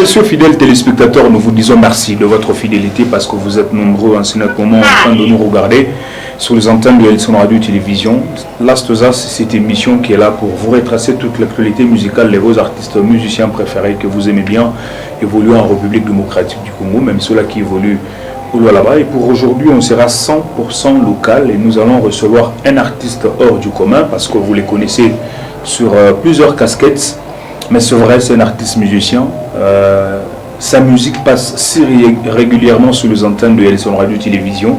messieurs, fidèles téléspectateurs, nous vous disons merci de votre fidélité parce que vous êtes nombreux en ce moment en train de nous regarder sur les antennes de Elson Radio Télévision. L'Astosa, c'est cette émission qui est là pour vous retracer toute l'actualité musicale de vos artistes musiciens préférés que vous aimez bien, évoluant en République démocratique du Congo, même ceux-là qui évoluent là-bas. Et pour aujourd'hui, on sera 100% local et nous allons recevoir un artiste hors du commun parce que vous les connaissez sur plusieurs casquettes. Mais c'est vrai, c'est un artiste musicien. Sa musique passe si régulièrement sur les antennes de Elson Radio Télévision.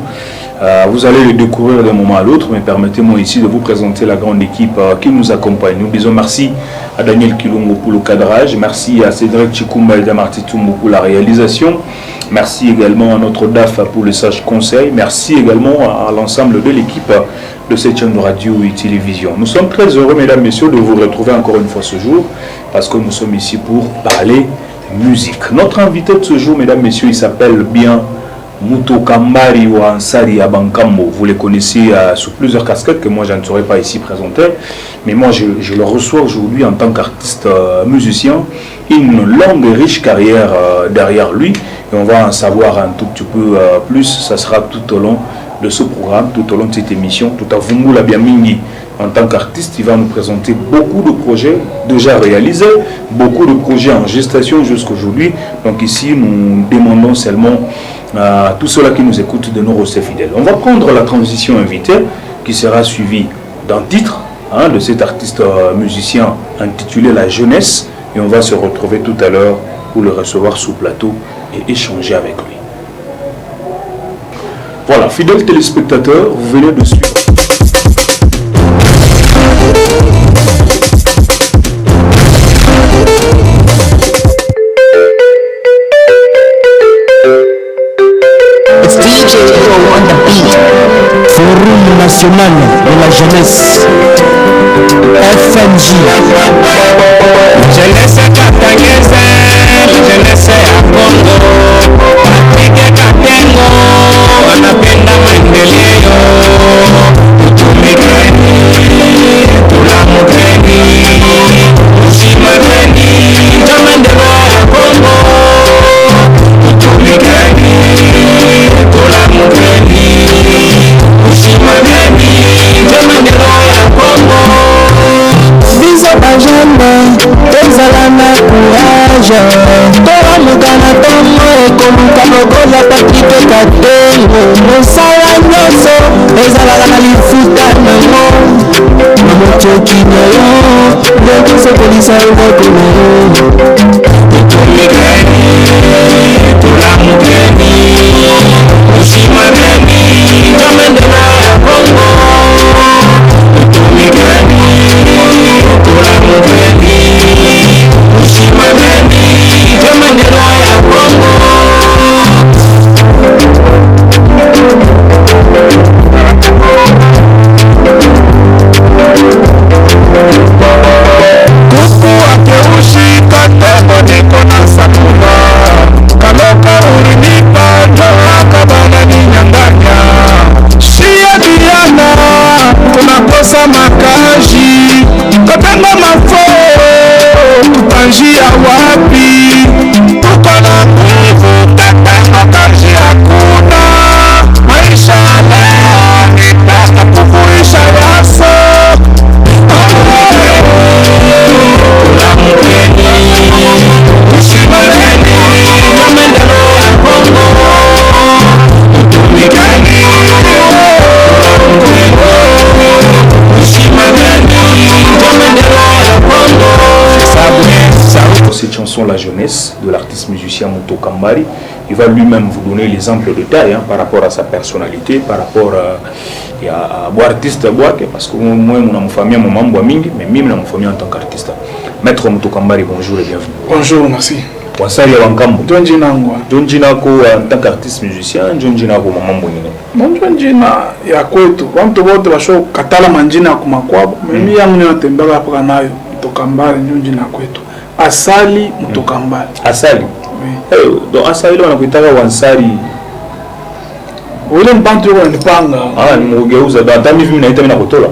Vous allez le découvrir d'un moment à l'autre, mais permettez-moi ici de vous présenter la grande équipe qui nous accompagne. Nous disons merci à Daniel Kilongo pour le cadrage, merci à Cédric Chikumba et Damarty Tumbo pour la réalisation, merci également à notre DAF pour le sage conseil, merci également à l'ensemble de l'équipe de cette chaîne de radio et télévision. Nous sommes très heureux, mesdames, messieurs, de vous retrouver encore une fois ce jour, parce que nous sommes ici pour parler musique. Notre invité de ce jour, mesdames, messieurs, il s'appelle bien Mutokambari ou Ansari Abankambo. Vous les connaissez sous plusieurs casquettes que moi je ne saurais pas ici présenter, mais moi je le reçois aujourd'hui en tant qu'artiste musicien, une longue et riche carrière derrière lui, et on va en savoir un tout petit peu plus. Ça sera tout au long de ce programme, tout au long de cette émission. Tout à Vungula Biamingi, en tant qu'artiste, il va nous présenter beaucoup de projets déjà réalisés, beaucoup de projets en gestation jusqu'aujourd'hui. Donc ici, nous demandons seulement à tous ceux-là qui nous écoutent de nous rester fidèles. On va prendre la transition invitée qui sera suivie d'un titre de cet artiste musicien intitulé La Jeunesse, et on va se retrouver tout à l'heure pour le recevoir sous plateau et échanger avec lui. Voilà, fidèles téléspectateurs, vous venez de suivre. Forum national de la jeunesse, FNJ. Jeunesse katangese, jeunesse ya Congo, apige katengo, wanapenda maendeleo, utumikeni, tulamukeni, usimameni, ndio maendeleo ya Congo, utumikeni, tulamukeni, usimameni, ndio maendeleo ya Congo. Visa bajana, tezala na courage. Tora mukana tomo ekoluka lokola Patrick Katengo. Mosala nyonso ezalaka na lifuta nango. Na motoki na yo, nde tosokolisa eloko na yo. Utumikeni, tulamukeni, usimameni, ndio maendeleo ya Congo. Utumikeni, tulamukeni, usimameni, ndio maendeleo ya Congo. Kuku akeushika tebo niko na sakuma, kaloka ulinipa ndoa kabana ninyanganya. Shia diana tunakosa makazi, katenga mafo tutanjia wapi? Tuko na nguvu katenga kazi hakuna. Maisha leo nitaka kufuisha yaso. Cette chanson La Jeunesse de l'artiste musicien Mutokambari, il va lui-même vous donner l'exemple de taille par rapport à sa personnalité, par rapport à artiste parce que moi mon famille mon membre mingi, mais même mon famille en tant qu'artiste. Maître Mutokambari, bonjour et bienvenue. Bonjour, merci. Wansari ya Wankambo. Jonjina ngwa. Jonjina ko en tant qu'artiste musicien, jonjina ko mamambo nini. Jonjina ya kwetu. Watu wote washo katala manjina kumakwabo. Mimi yangu ninatembea hapa nayo Mutokambari jonjina kwetu. Asali Mutokambari. Asali. Oui. Donc asali wanakuitaka Wansari. Ule mpantu yuko nipanga. Ni mugeuza. Hata mimi naita mimi nakotola.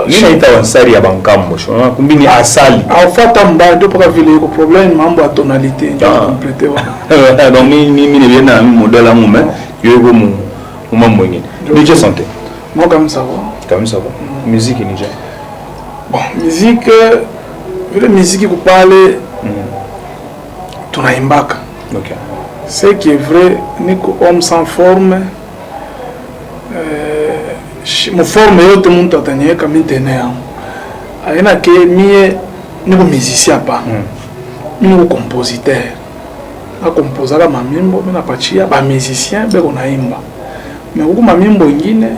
nini ita wasari ya bankambo shona kumbini asali aufata mbaya ndio paka vile iko problem mambo ya tonalité ndio complete wa donc mimi ni bien modèle mume yego mu mambo mengine DJ Santé moi comme ça va musique Niger bon musique vile musique kupale tunaimbaka OK ce qui est vrai niko homme sans forme forme yote muntu atanyeka mitene yangu aina ke mie niko musicien pa niko compositeur na composaka mamimbo mina pachia ba musicien beko naimba me huko mamimbo ingine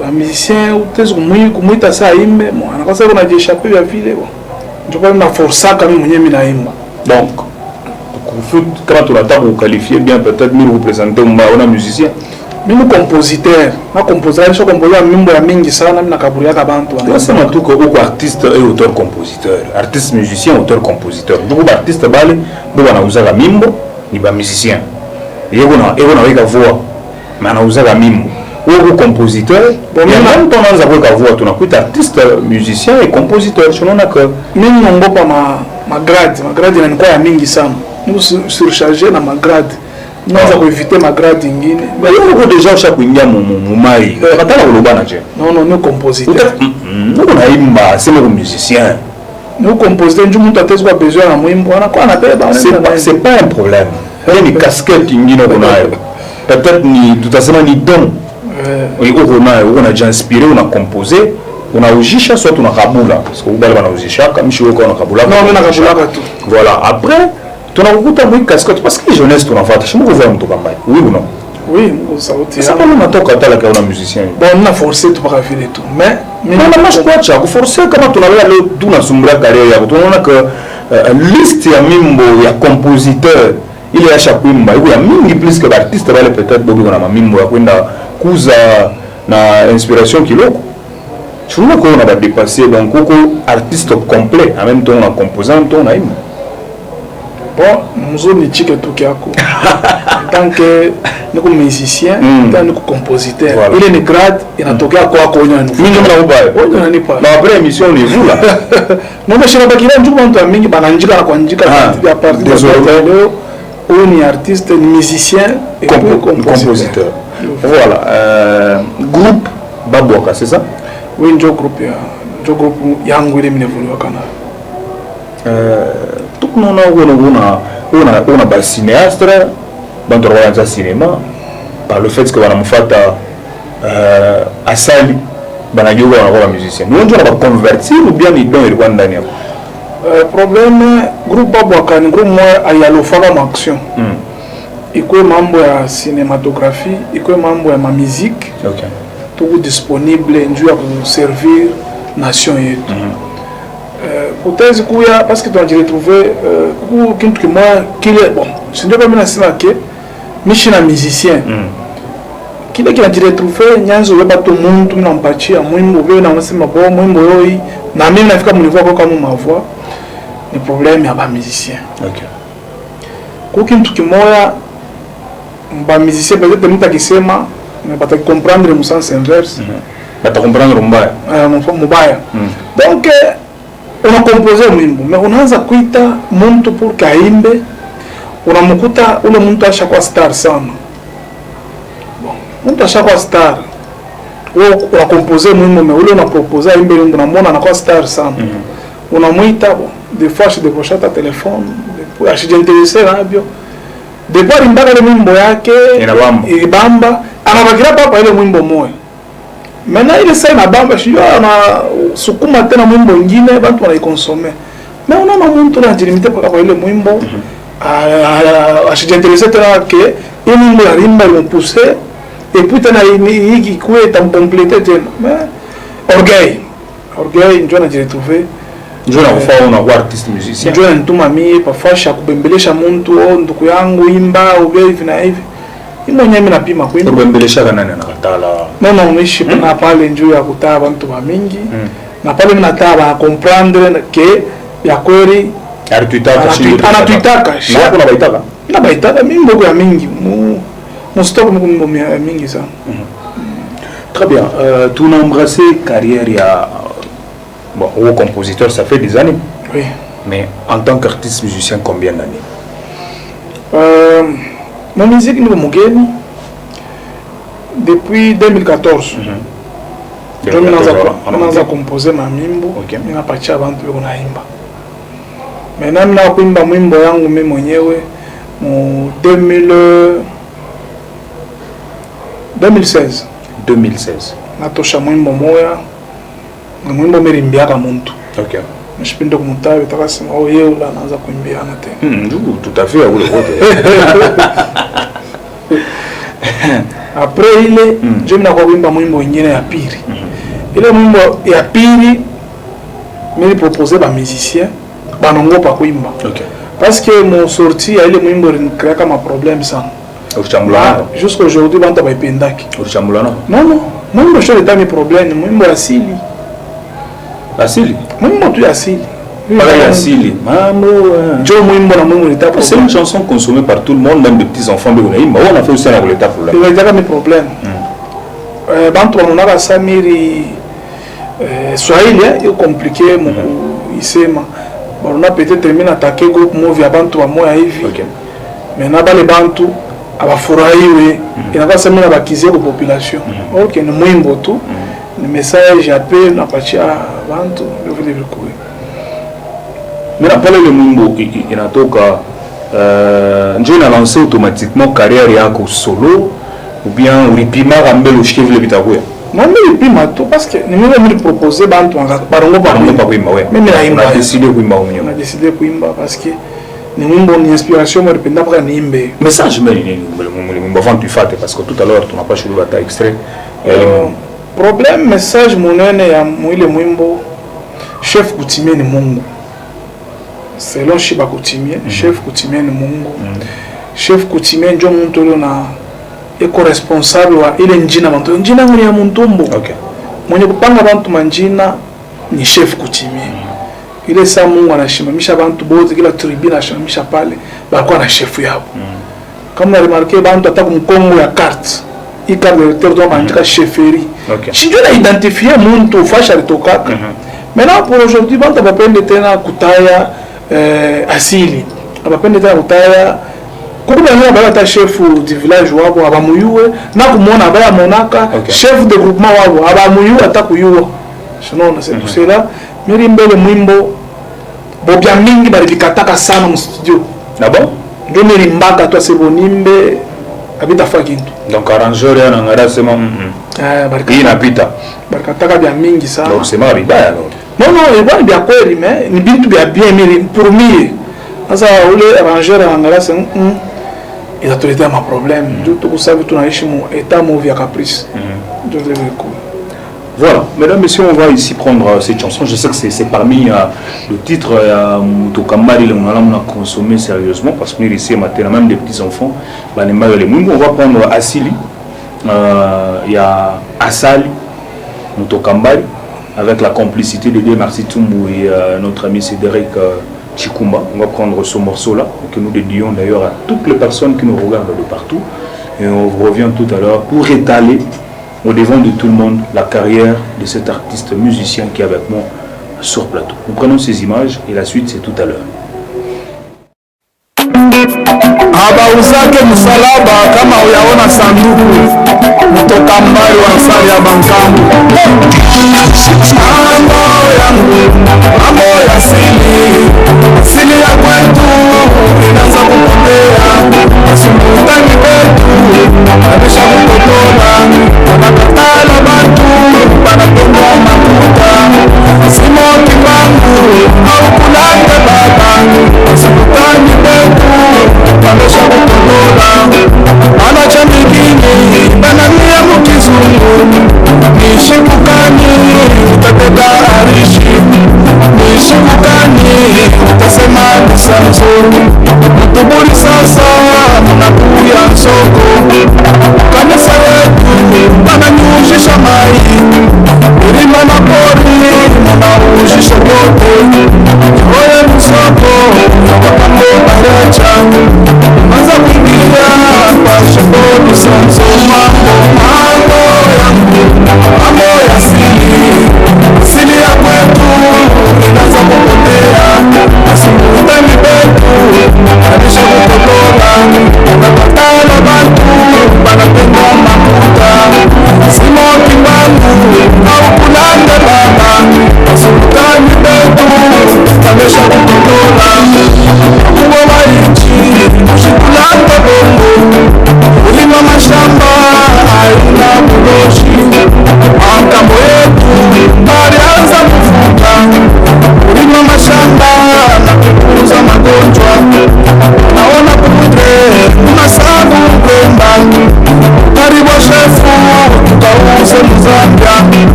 ba musicien utezo kumuita saa imbe mwana kwa sababu najichape vya vile ndio kwa na força kama mwenyewe mimi naimba donc quand tu l'attends pour qualifier bien peut-être nous représenter un musicien mimi compositeur na compositeur sio compositeur mimbo ya mingi sana mimi nakaburiaka bantu tunasema tuko uko artiste et auteur compositeur artiste musicien auteur compositeur donc artiste bale ndio wanauzaka mimbo ni ba musicien yego na weka voix mais anauzaka mimbo uko compositeur bon même ton anza weka voix tunakuita artiste musicien et compositeur tunaona que mimi nongopa ma grade na niko ya mingi sana niko surcharger na ma grade naza kueviter ma grade ingine mais yoko déjà chaque kuingia mu mai katala kulobana je non ni compositeur niko naimba c'est le musicien ni compositeur ndio mtu atezwa besoin na mwimbo anakuwa anabeba c'est pas un problème ni casquette ingine kunayo peut-être ni tutasema ni don uko déjà inspiré on a composé on a ujisha soit on a kabula parce que ubale bana ujisha kama shi wako na kabula non na kabula tu voilà après tunakukuta mwiki casquette parce que jeunesse tunafuata shimu kuva mtu kama oui ou non oui sauti ça pas natoka tala kwa musicien bon na forcer tu pas vile tu mais non marche quoi cha kuforcer kama tunaweza leo tunasumbura carrière yako tunaona que liste ya mimbo ya compositeur ile ya chakuimba iko ya mingi plus que artiste wale peut-être bobi na mimbo ya kwenda kuza na inspiration kiloko tunaona kwa on a dépassé donc uko artiste complet en même temps on a composant on a imba bon mzoni chike tu kyako tant que niko musicien tant niko compositeur ile ni grade inatokea kwako wewe unanipa mimi ndio naubaya wewe unanipa na après émission ni vous là non shira bakira njuko mtu mingi bananjika na kuanjika à partir de leo on est artiste musicien et compositeur voilà groupe Babwaka c'est ça oui ndio groupe yangu ile mnevuliwa kana tukunaona una ba cinéaste bantu wa cinéma par le fait que wanamfuata asali banajua wanakuwa musicien nous on va convertir ou bien ni don ilikuwa ndani hapo problème groupe Babwaka ni groupe moya ayalofaka ma action iko mambo ya cinématographie iko mambo ya ma musique okay tout disponible njuu ya kuservir nation yetu utawezi kuya parce que tunajiretrouver kuku kintu kimoya kile bon sindio kama nasema ke mishi na musicien kile kinajiretrouver nyanzo weba to muntu mnampatia mwimbo wewe na unasema bo mwimbo yoi na mimi nafika mnivoa kwa kama mavoa ni problème ya ba musicien okay kuku kintu kimoya ba musicien peut-être mtu akisema mais pas comprendre le sens inverse bata comprendre mbaya mbaya donc on a composé mwimbo mais unaanza kuita mtu pour kaimbe unamkuta ule mtu ashakuwa star sana bon mtu ashakuwa star wewe una composé mwimbo mais ule una proposer imbe ule unamwona anakuwa star sana unamuita bon des fois je décroche ta téléphone pour acheter intéressé radio depuis mpaka ile mwimbo yake ibamba anabakira papa ile mwimbo moja maintenant ile sasa inabamba sio na sukuma tena mwimbo mwingine watu wanaikonsome mais unaona mtu anajilimite paka kwa ile mwimbo ashijenteleze tena ke ile mwimbo ya rimba ile pousser et puis tena hiki kueta compléter tena mais orgueil ndio anajiretrouver ndio nakufaa una artiste musicien ndio nituma mimi pafasha kubembelesha mtu ndugu yangu imba ube hivi na hivi mwenyewe mimi napima kwenda kubembelesha nani anakatala non unishi na pale njoo ya kutaa watu wa mingi na pale mimi nataka comprendre que ya kweli anatuitaka na kuna baitaka na baitaka mimi mbogo ya mingi mu stop mko mingi sana Très bien. Tu as embrassé carrière, il y a bon, au compositeur, ça fait des années. Oui. Mais en tant qu'artiste musicien, combien d'années? Mon musique, nous avons depuis 2014. Je suis composé ma mimbo. Je suis parti avant de naimba. Maintenant, je suis composé mimbo yangu mimi mwenyewe en 2016. 2016. Natosha mwimbo moya. Mwimbo merimbiaka muntu. OK. Nishipinde kumutawe takasema oh yeye ula anaanza kuimbiana tena. Tout à fait ule wote. Après ile je mna kuimba mwimbo mwingine ya pili. Ile mwimbo ya pili mimi proposer ba musicien banongopa kuimba. OK. Parce que mon sortie ile mwimbo ilinicrea kama problème sana. Jusqu'à aujourd'hui banta baipendaki. Ulichambulana? Non. Mwimbo sio leta mi problème, mwimbo asili. Asili? Mwimbo tu asili. Asili. Mambo. Jo mwimbo na mwimbo leta. C'est une chanson consommée par tout le monde, même des petits enfants. On a fait aussi un l'état problème. Il y a des problèmes. Bantu wanonaka samiri Swahili est compliqué mon isema. On a peut-être terminé attaquer groupe movie à bantu wa moya hivi. OK. Mais na bale bantu abafurahiwe inakuwa sema na bakizie kwa population. OK, ni mwimbo tu. Ni message appel na pachia bantu vile vile kwa. Mais pale le mwimbo inatoka ndio ina lancer automatiquement carrière yako solo ou bien ulipima rambele ushike vile bitakuwa? Non, mais ulipima tu parce que ni mimi me proposer bantu barongo pa kuimba wewe. Mimi naimba. On a décidé kuimba mwenyewe. On a décidé kuimba parce que ni mwimbo ni inspiration moi nipenda kwa niimbe. Message mimi mwimbo avant tu fate parce que tout à l'heure tu n'as pas choisi ta extrait. Problème message monene ya mwile mwimbo chef kutimie ni Mungu. Selon Shiba kutimie, chef kutimie ni Mungu. Chef kutimie ndio mtu leo na eko responsable wa ile njina bantu. Njina ngoni ya muntumbo. OK. Mwenye kupanga bantu manjina ni chef kutimie. Ile saa Mungu anashimamisha bantu bote kila tribu anashimamisha pale balikuwa na chef yao. Kama remarquer bantu hata kumkongo ya carte. Ika le territoire bandika chefferie. OK. Si je l'ai identifié muntu fasha litokaka. Maintenant pour aujourd'hui bantu bapende tena kutaya asili. Bapende tena kutaya Kukuba nyo bala chef du village wabo abamuyuwe na kumona bala monaka chef de groupement wabo abamuyuwe atakuyuwa. Sinon c'est pour cela miri mbele mwimbo bobia mingi bali bikataka sana mu studio. Ah bon? Ndio miri mbaka to sebonimbe abita fakintu. Donc arrangeur yana ngara sema bali inapita. Barikataka bia mingi sana. Donc c'est mal bibaya alors. Non, il va bien kweli mais ni bintu bia bien miri pour moi. Sasa ule arrangeur ngara c'est il a traité ma problème. Tout vous savez tout naishi mu état mauvais à caprice. Voilà, mesdames, messieurs, on va ici prendre cette chanson. Je sais que c'est parmi le titre Mutokamari, on a consommé sérieusement parce que nous ici maintenant même des petits enfants. On va prendre Asili, il y a Asali, Mutokambari, avec la complicité de Marcy Tumbu et notre ami Cédric Chikumba. On va prendre ce morceau-là que nous dédions d'ailleurs à toutes les personnes qui nous regardent de partout. Et on revient tout à l'heure pour étaler au devant de tout le monde la carrière de cet artiste musicien qui est avec moi sur plateau. Nous prenons ces images et la suite c'est tout à l'heure. Abauzake msalaba kama uyaona sanduku Mutokambari wa nsari ya bankambu mambo ya asili ya kwetu inaanza kupotea sultani wetu amesha kukotola wanakatala bantu wanapenda makuta simo kibangu au kulanga baba sultani wetu amesha kukotola anacha mingine banania mukizungu nishikukani utateka arishi nishikukani utasema nisamzuri mtubuli sasa nakuya soko kanisa yetu bananyujisha mai ulima na pori munaujisha kote oye msoko wakambo barecha maza kuingia kwa shamboni sanzo mambo yangu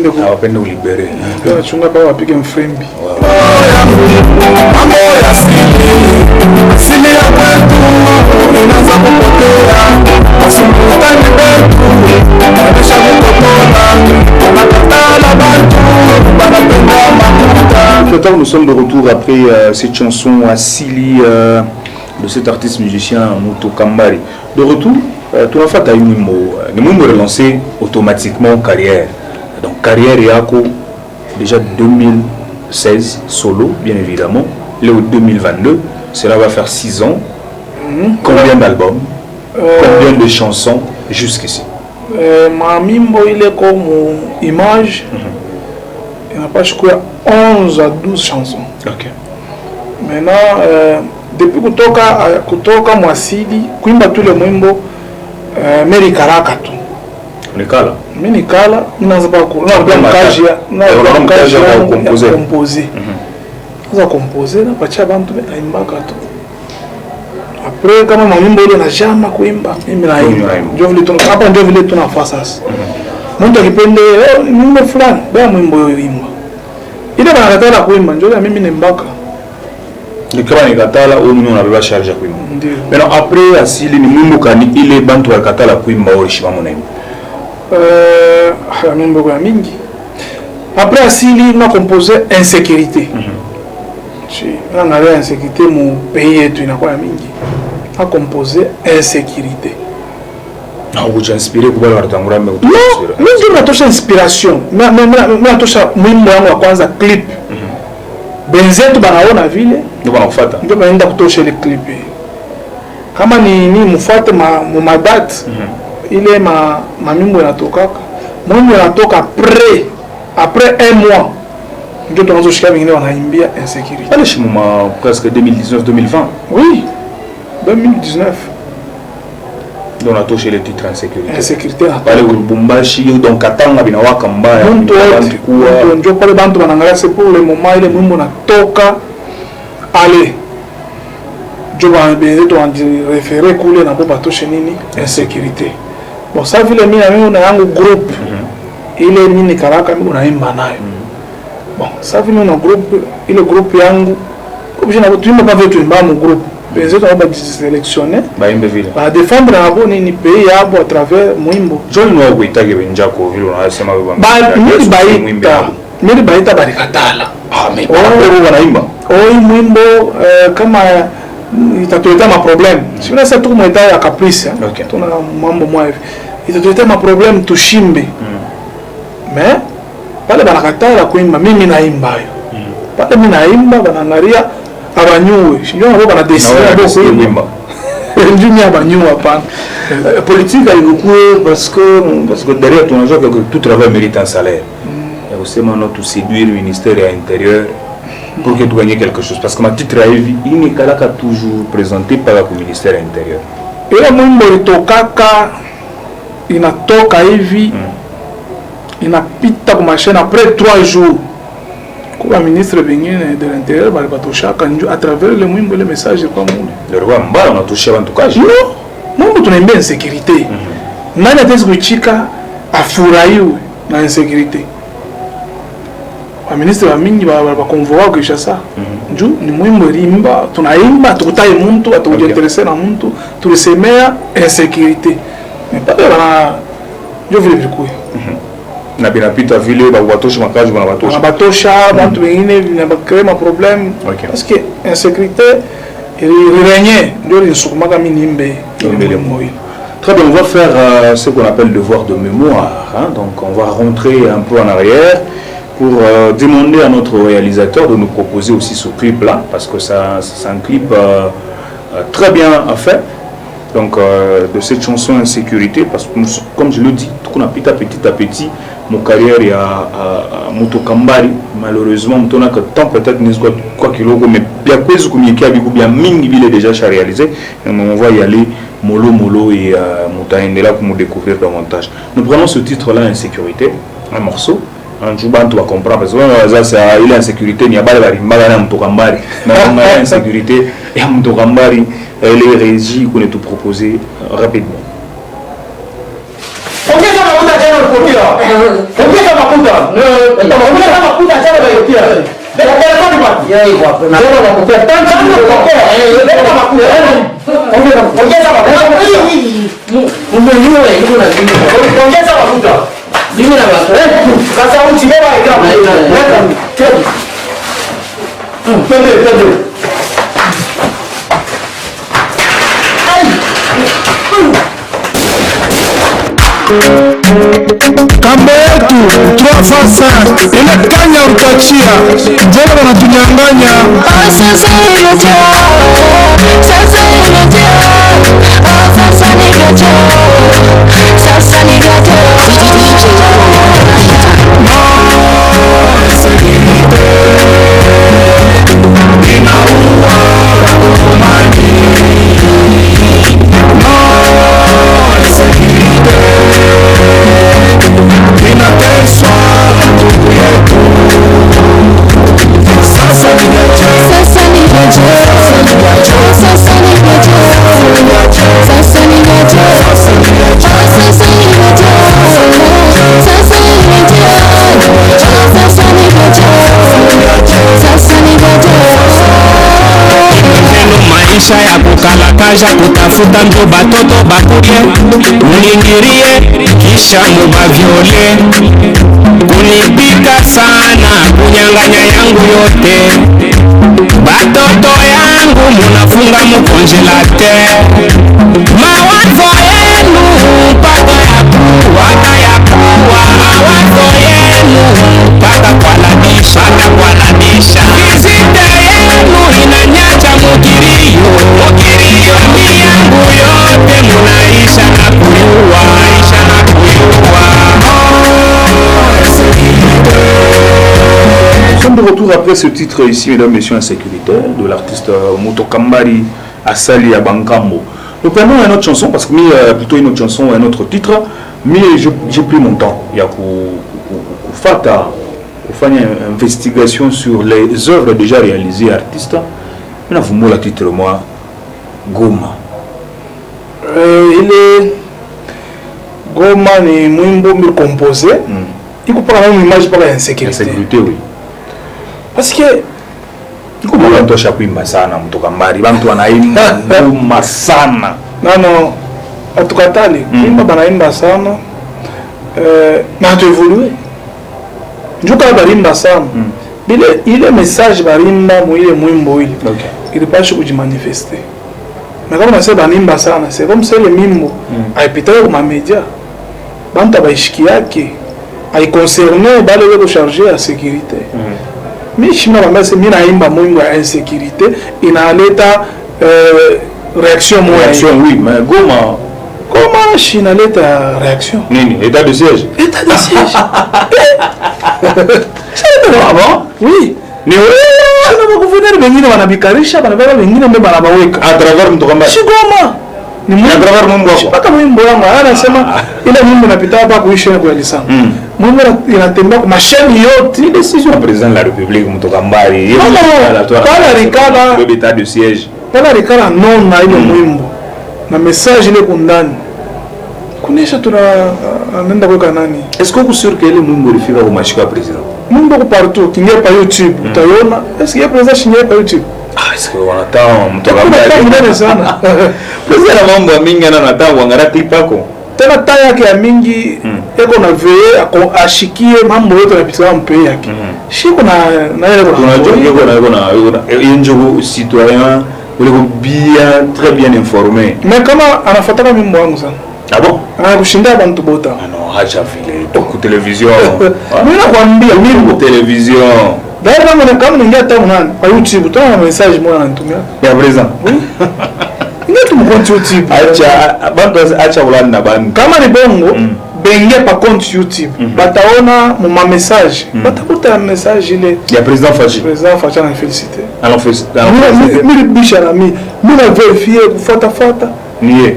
Wapende ulibere. Chunga pa wapige mfrembi. Mambo ya asili ya kwetu inaanza kupotea, wasultani wetu wamesha kupotola, wanakatala bantu wanapenda makuta. Nous sommes de retour après cette chanson Asili de cet artiste musicien Muto Kambari. De retour, tout le fait à une mot, nous avons relancé automatiquement carrière. Donc carrière Yako déjà 2016 solo bien évidemment. Là au 2022, cela va faire 6 ans. Combien d'albums, combien de chansons jusqu'ici? Ma mimbo il est comme image. Il n'a pas je crois 11 à 12 chansons. Ok. Maintenant depuis kutoka Mwasili kuimba tous les mwimbo meri karaka tu. Nikala. Mimi nikala ninaanza pa composer. Za composer na pacha bantu baimbaka tu. Après kama mwimbo ile na jama kuimba mimi naimba. Ndio vile hapa ndio vile tunafanya sasa. Mtu akipende mwimbo fulani baya mwimbo yoimba. Ile banakatala kuimba ndio mimi nimbaka. Ni kama nikatala au mimi unabeba charge kuimba. Maintenant après Asili ni mwimbo kani ile bantu wakatala kuimba au shimamo naimba. Mwimbo kwa mingi. Après Asili on a composé insécurité. On a insécurité mon pays yetu inakuwa mingi. A composé insécurité. Na ujiinspire kubala watangura mimi kutoka. Mimi ndio natosha inspiration. Mimi natosha mwimbo wangu wa kwanza clip. Benzetu banaona vile ndio banakufuata. Ndio baenda kutosha ile clip. Kama ni mfuate ma date. Ile mamimbo yanatokaka. Mambo yanatoka après un mois. Ndio tunaanza shika vingine wanaimbia insécurité. Pale shimuma presque 2019-2020. Oui. 2019. Donc on a touché les titres insécurité. Insécurité. Pale Lubumbashi donc Katanga binawaka mbaya. Ndio pale bantu banangalia c'est pour le moment ile mwimbo natoka. Allez. Ndio baadhi tu référer kule na boba toshe nini insécurité. Bon ça vile mimi na yangu groupe. Ile nini karaka mimi unaimba nayo. Bon ça vile na groupe ile groupe yangu obligé na tuimba pas vetu imba mu groupe. Benzetu on va sélectionner baimbe vile ba défendre abo nini pays yabo à travers mwimbo. John no kuitage benjako vile unasema wewe mimi baita barikatala. Mais wewe wanaimba. Mwimbo kama itatuleta ma problème. Si unasa tu kumweta ya caprice, tuna mambo mwa hivi. Itatuleta ma problème tushimbe. Mais pale banakatala kuimba mimi naimba yo. Pale mimi naimba banangaria abanyuwe. Sio wao banadesira bo kuimba. Ndio abanyuwe hapana. Politique ilikuwa parce que derrière ton argent que tout travail mérite un salaire. Et aussi maintenant tout séduire le ministère de l'Intérieur pour que tu gagnes quelque chose parce que ma titre il n'est qu'à toujours présenté par le ministère de l'Intérieur. Et mwimbo litokaka inatoka hivi inapita kwa machine après 3 jours. Kwa ministre bengine de l'Intérieur bali batoshaka à travers le mwimbo le message kwa mungu. Le roi mbala on touché bantu kaji. Non, mungu tunaimba insécurité. Nani atezi kuchika afurahiwe na insécurité. Wa ministre wa mingi ba convoa kwa Kinshasa. Njoo ni mwimbo limba tunaimba tukutaye muntu atukujendelese na muntu tulisemea insécurité. Mais pas là ndio vile vilikuwa. Na binapita vile ba watosha makazi bana watosha. Ba batosha bantu wengine na créer ma problème parce que insécurité il régnait ndio linsukumaka mimi nimbe. Très bien, on va faire ce qu'on appelle devoir de mémoire. Donc on va rentrer un peu en arrière pour demander à notre réalisateur de nous proposer aussi ce clip-là, parce que c'est un clip très bien fait. Donc de cette chanson Insécurité, parce que nous, comme je le dis, tout qu'on a petit à petit, mon carrière est à Muto Kambari. Malheureusement, on a que temps peut-être n'est quoi qu'il y ait, mais bien quoi ce qu'on bien mingi il est déjà réalisé. On va y aller mollo et Moutaendela pour nous découvrir davantage. Nous prenons ce titre-là Insécurité, un morceau. Un jour, tu vas comprendre parce que il est insécurité, il y a pas de barimbaga Muto Kambari, mais on a insécurité et Muto Kambari, les régies qu'on est tout proposé rapidement. Ongeza mafuta tena ulipotia. Ongeza makuta. Ongeza makuta acha kutia. Kambe yetu 3x5 ile kanya utachia jana wanatunyang'anya. Sasa imejaa, sasa imejaa, sasa ni ghetto, sasa ni ghetto. Maisha ya kukalakaja kutafuta ndo batoto bakuye uningirie kisha mubavyole kunipika sana kunyanganya yangu yote batoto yangu munafunga mukonjelate mawazo yenu mpaka yakuwa mawazo yenu mpaka kwalanisha kizite yenu inanyacha mukirio yangu yote munaisha na kuyua Nous sommes de retour après ce titre ici, mesdames et messieurs, insécuritaire de l'artiste Mutokambari Asali Abankambo. Nous prenons une autre chanson parce que plutôt une autre chanson, un autre titre, mais j'ai pris mon temps. Il y a faire une investigation sur les œuvres déjà réalisées artistes. Maintenant, vous me titre moi Goma. Il est Goma ni mwimbo mbi composé. Il faut pas une image par insécurité. Insécurité, oui. Parce que iko bantu shakuimba sana Mutokambari, bantu wanaimba ngoma sana. Non, atukatali imba banaimba sana na tu évoluer. Njuka barimba sana. Ile message barimba mu ile mwimbo ile. Il pas chez kujimanifester. Mais comme on sait banimba sana, c'est comme ça le mimbo aipita kwa média. Bantu baishikiake ai concerné bale le charger à sécurité. Mais je me naimba mwimbo ya insécurité inaleta réaction Réaction, oui, mais Goma inaleta réaction. Nini, état de siège. État de siège. Ah bon? Oui. Ni wewe gouverneur wengine wanabikarisha banabeba wengine mbona banabaweka à travers Mutokambari. Si Goma. Ni à travers mwimbo wako. Mpaka mwimbo wangu anasema ile mwimbo napita hapa kuishi kwa lisana. Mwimbo inatembea kwa masheni yote. Ni décision du président de la République Mutokambari. Pala rikala le état de siège. Pala rikala non na ile mwimbo. Na message ile kundani. Kunesha tuna nenda kwa nani? Est-ce que vous sûr que le mwimbo ulifika kwa mashika président? Mwimbo kwa partout, kingia pa YouTube, utaiona. Est-ce que président shingia pa YouTube? Ah, est-ce que wanataka Mutokambari? Mbele sana. Président na mambo mingi anataka kuangalia clip yako. Tena taa yake ya mingi yako na veye ashikie mambo yote yanapita mpei yake. Shiko na ile kwa. Tunajua yako na citoyen bien très bien informé. Mais kama anafuataka mimi wangu sana. Ah bon? Anakushinda bantu bota. Ah non, hacha vile. Kwa television. Mimi nakwambia mimi kwa television. D'ailleurs kama ningia hata nani kwa YouTube tuna message moja ananitumia. Ya président. Oui. Ingia tu mkonti YouTube. Acha ulanda bani. Kama ni bongo bengia pa compte YouTube. Bataona mon message. Batakuta message ile ya président Fachi. Président Fachi na féliciter. Alors mimi bishara mimi na vérifier kufuata niye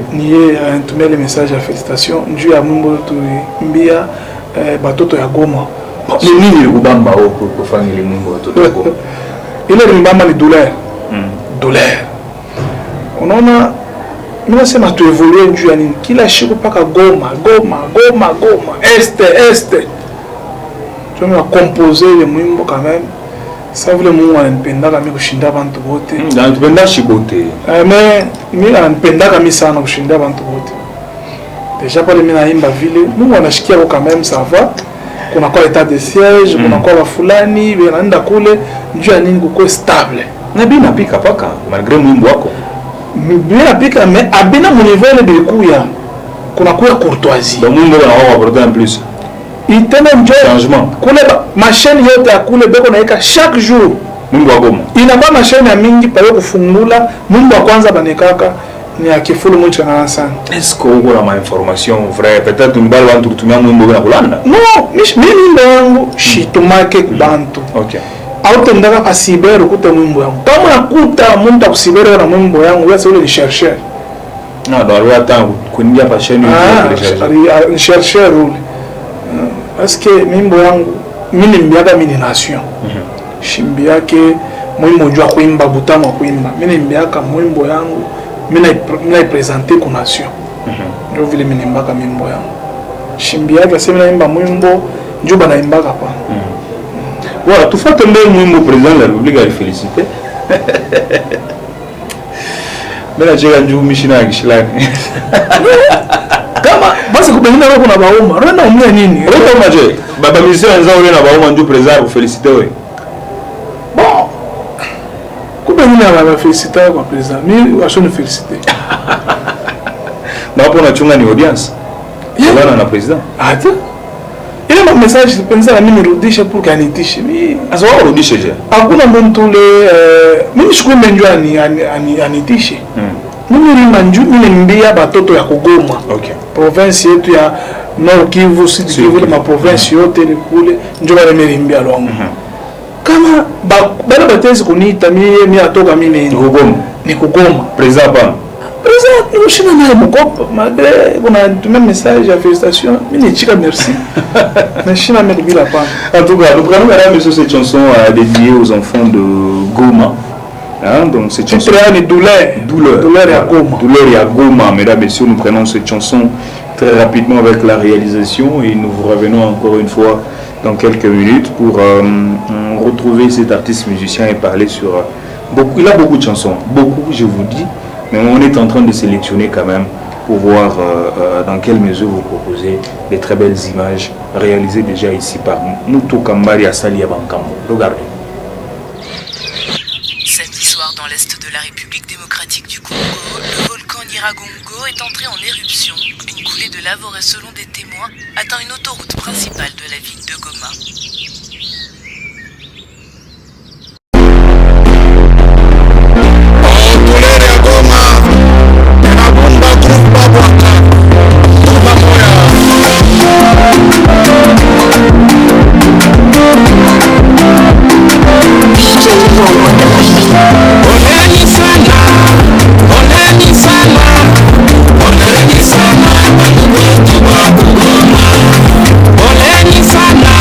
anatumia le message ya félicitations njuu ya mwimbo tuimbia batoto ya Goma. Ni nini kubamba huko kufanya ile mwimbo watoto ya Goma? Ile mbamba ni douleur. Douleur. Unaona mimi nasema tu evolue njuu ya nini? Kila siku paka Goma. Este. tu vas composer les mwimbo quand même. Ça vile Mungu ananipendaka mimi kushinda bantu wote. Ananipenda shibote. Mais mimi ananipendaka mimi sana kushinda bantu wote. Déjà pale mimi naimba vile Mungu anashikia kwa quand même ça va. Kuna kwa état de siège, kuna kwa wafulani, wanaenda kule njoo ya nini kuko stable. Na bina pika paka malgré mwimbo wako. Bina pika mais abina mon niveau ile bilikuya. Kuna kwa courtoisie. Donc mwimbo na wao en plus. Itena njoo changement. Kule ma chaîne yote ya kule beko naika chaque jour. Mwimbo wa Goma. Inakuwa ma chaîne ya mingi pale kufungula, mwimbo wa kwanza banekaka ni ya Kifulu Mwicha na sana. Est-ce que vous avez information vraie? Peut-être une balle bantu kutumia mwimbo na kulanda? Non, mimi wangu shitumake kubantu. Okay. Au tendaka ka cyber ukuta mwimbo yangu. Kama nakuta mtu akusiber na mwimbo yangu, wewe ule ni chercheur. Non, dans le temps kuingia pa chaîne ni chercheur ule. Parce que mwimbo yangu mimi nimbiaga mimi ni nation. Shimbi yake mwimbo njoo kuimba butamu kuimba. Mimi nimbiaga mwimbo yangu mimi na présenter kwa nation. Ndio vile mimi nimbaka mwimbo yangu. Shimbi yake sema naimba mwimbo njoo banaimbaka pa. Voilà, tout fait tomber mwimbo président de la République à féliciter. Mais la jega njoo mishina akishilani. Kama basi kubengina wako na bauma. Rwanda umia nini? Rwanda umaje? Baba ministre wenzao wale na bauma njoo président ku féliciter wewe. Bon. Kubengina baba féliciter kwa président. Mimi washoni féliciter. Na hapo unachunga ni audience. Yeye na président. Hata ile message penza na mimi nirudishe pour kanitishe. Mimi asa wao rudishe je. Hakuna mtu ule mimi shukuru njoo ni anitishe. Mimi ni manju mimi mbia batoto ya Kugoma. Okay. Province yetu ya Nord Kivu, Sud Kivu, ma province yote ni kule njoo bale melimbia longo. Kama bale batezi kuniita mimi atoka mimi ni Kugoma. Ni Kugoma. Président pa. Président ni ushina naye mkopo malgré kuna tumia message ya félicitations. Mimi ni chika merci. Mais china mimi bila pa. En tout cas, nous prenons madame cette chanson dédiée aux enfants de Goma. Hein, donc cette chanson douleur à Goma, mesdames et messieurs, nous prenons cette chanson très rapidement avec la réalisation et nous vous revenons encore une fois dans quelques minutes pour retrouver cet artiste musicien et parler sur beaucoup. Il a beaucoup de chansons, beaucoup je vous dis, mais on est en train de sélectionner quand même pour voir dans quelle mesure vous proposez des très belles images réalisées déjà ici par Moutou Kambari à Salia Bankambo. Regardez. Samedi soir dans l'est de la République démocratique du Congo, le volcan Nyiragongo est entré en éruption. Une coulée de lave aurait, selon des témoins, atteint une autoroute principale de la ville de Goma. Oleni sana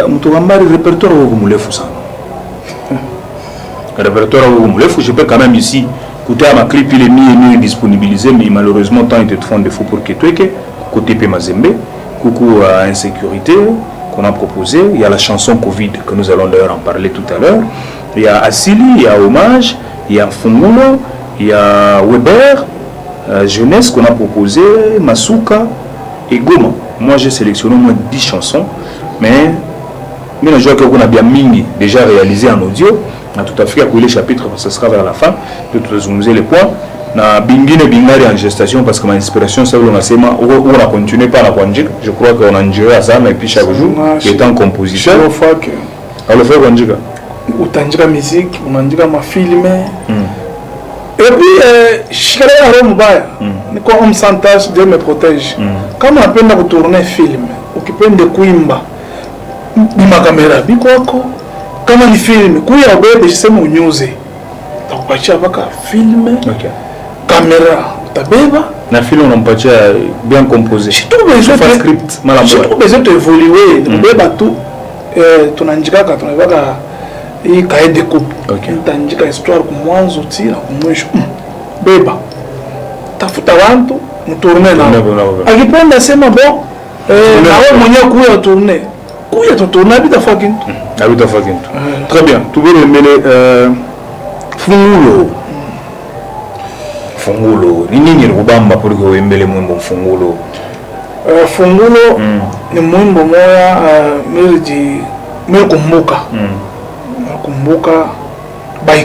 Mutogambari répertoire au Moulefu ça. Répertoire au Moulefu, je peux quand même ici écouter ma clip, il est mis disponibilisé, mais malheureusement tant il te font défaut pour que tu aies côté Pemazembe, coucou à insécurité qu'on a proposé, il y a la chanson Covid que nous allons d'ailleurs en parler tout à l'heure, il y a Assili, il y a Hommage, il y a Fungulo, il y a Weber, Jeunesse qu'on a proposé, Masuka et Goma. Moi j'ai sélectionné au moins 10 chansons, mais je vois qu'on a bien mingi déjà réalisé en audio. On a tout à fait à les chapitres parce que ce sera vers la fin. De toute façon, nous les points. Na bingine bingari en gestation parce que ma inspiration c'est on a continué par la Kwanjika. Je crois qu'on a enregistré à ça mais puis chaque jour étant compositeur. Alors le fait Kwanjika. Ou tanjika musique, on a ma film. Et puis je suis allé à Rome baya. Quand on s'entache, Dieu me protège. Quand on appelle à tourner film, occupé de kuimba. Ma caméra bikwako. Kama ni film, kuya obebe sema unyuze. Takupatia baka film. OK. Caméra, utabeba. Na film unampatia bien composé. Si tu besoin de script, mala si tu besoin de évoluer, ubeba tu tunanjika tunabaka hii cahier de coupe. Tunanjika histoire kwa mwanzo tira kwa mwisho. Beba. Tafuta watu mtourne nao. Akipenda sema bon na wewe mwenyewe kuya tourner. Kuya tourner bita fucking. Habita fucking. Très bien. Tu veux le mêler Fungulo. Fungulo. Ni nini rubamba pour que uembele mwimbo Fungulo? Fungulo ni mwimbo moya kumbuka. Kumbuka by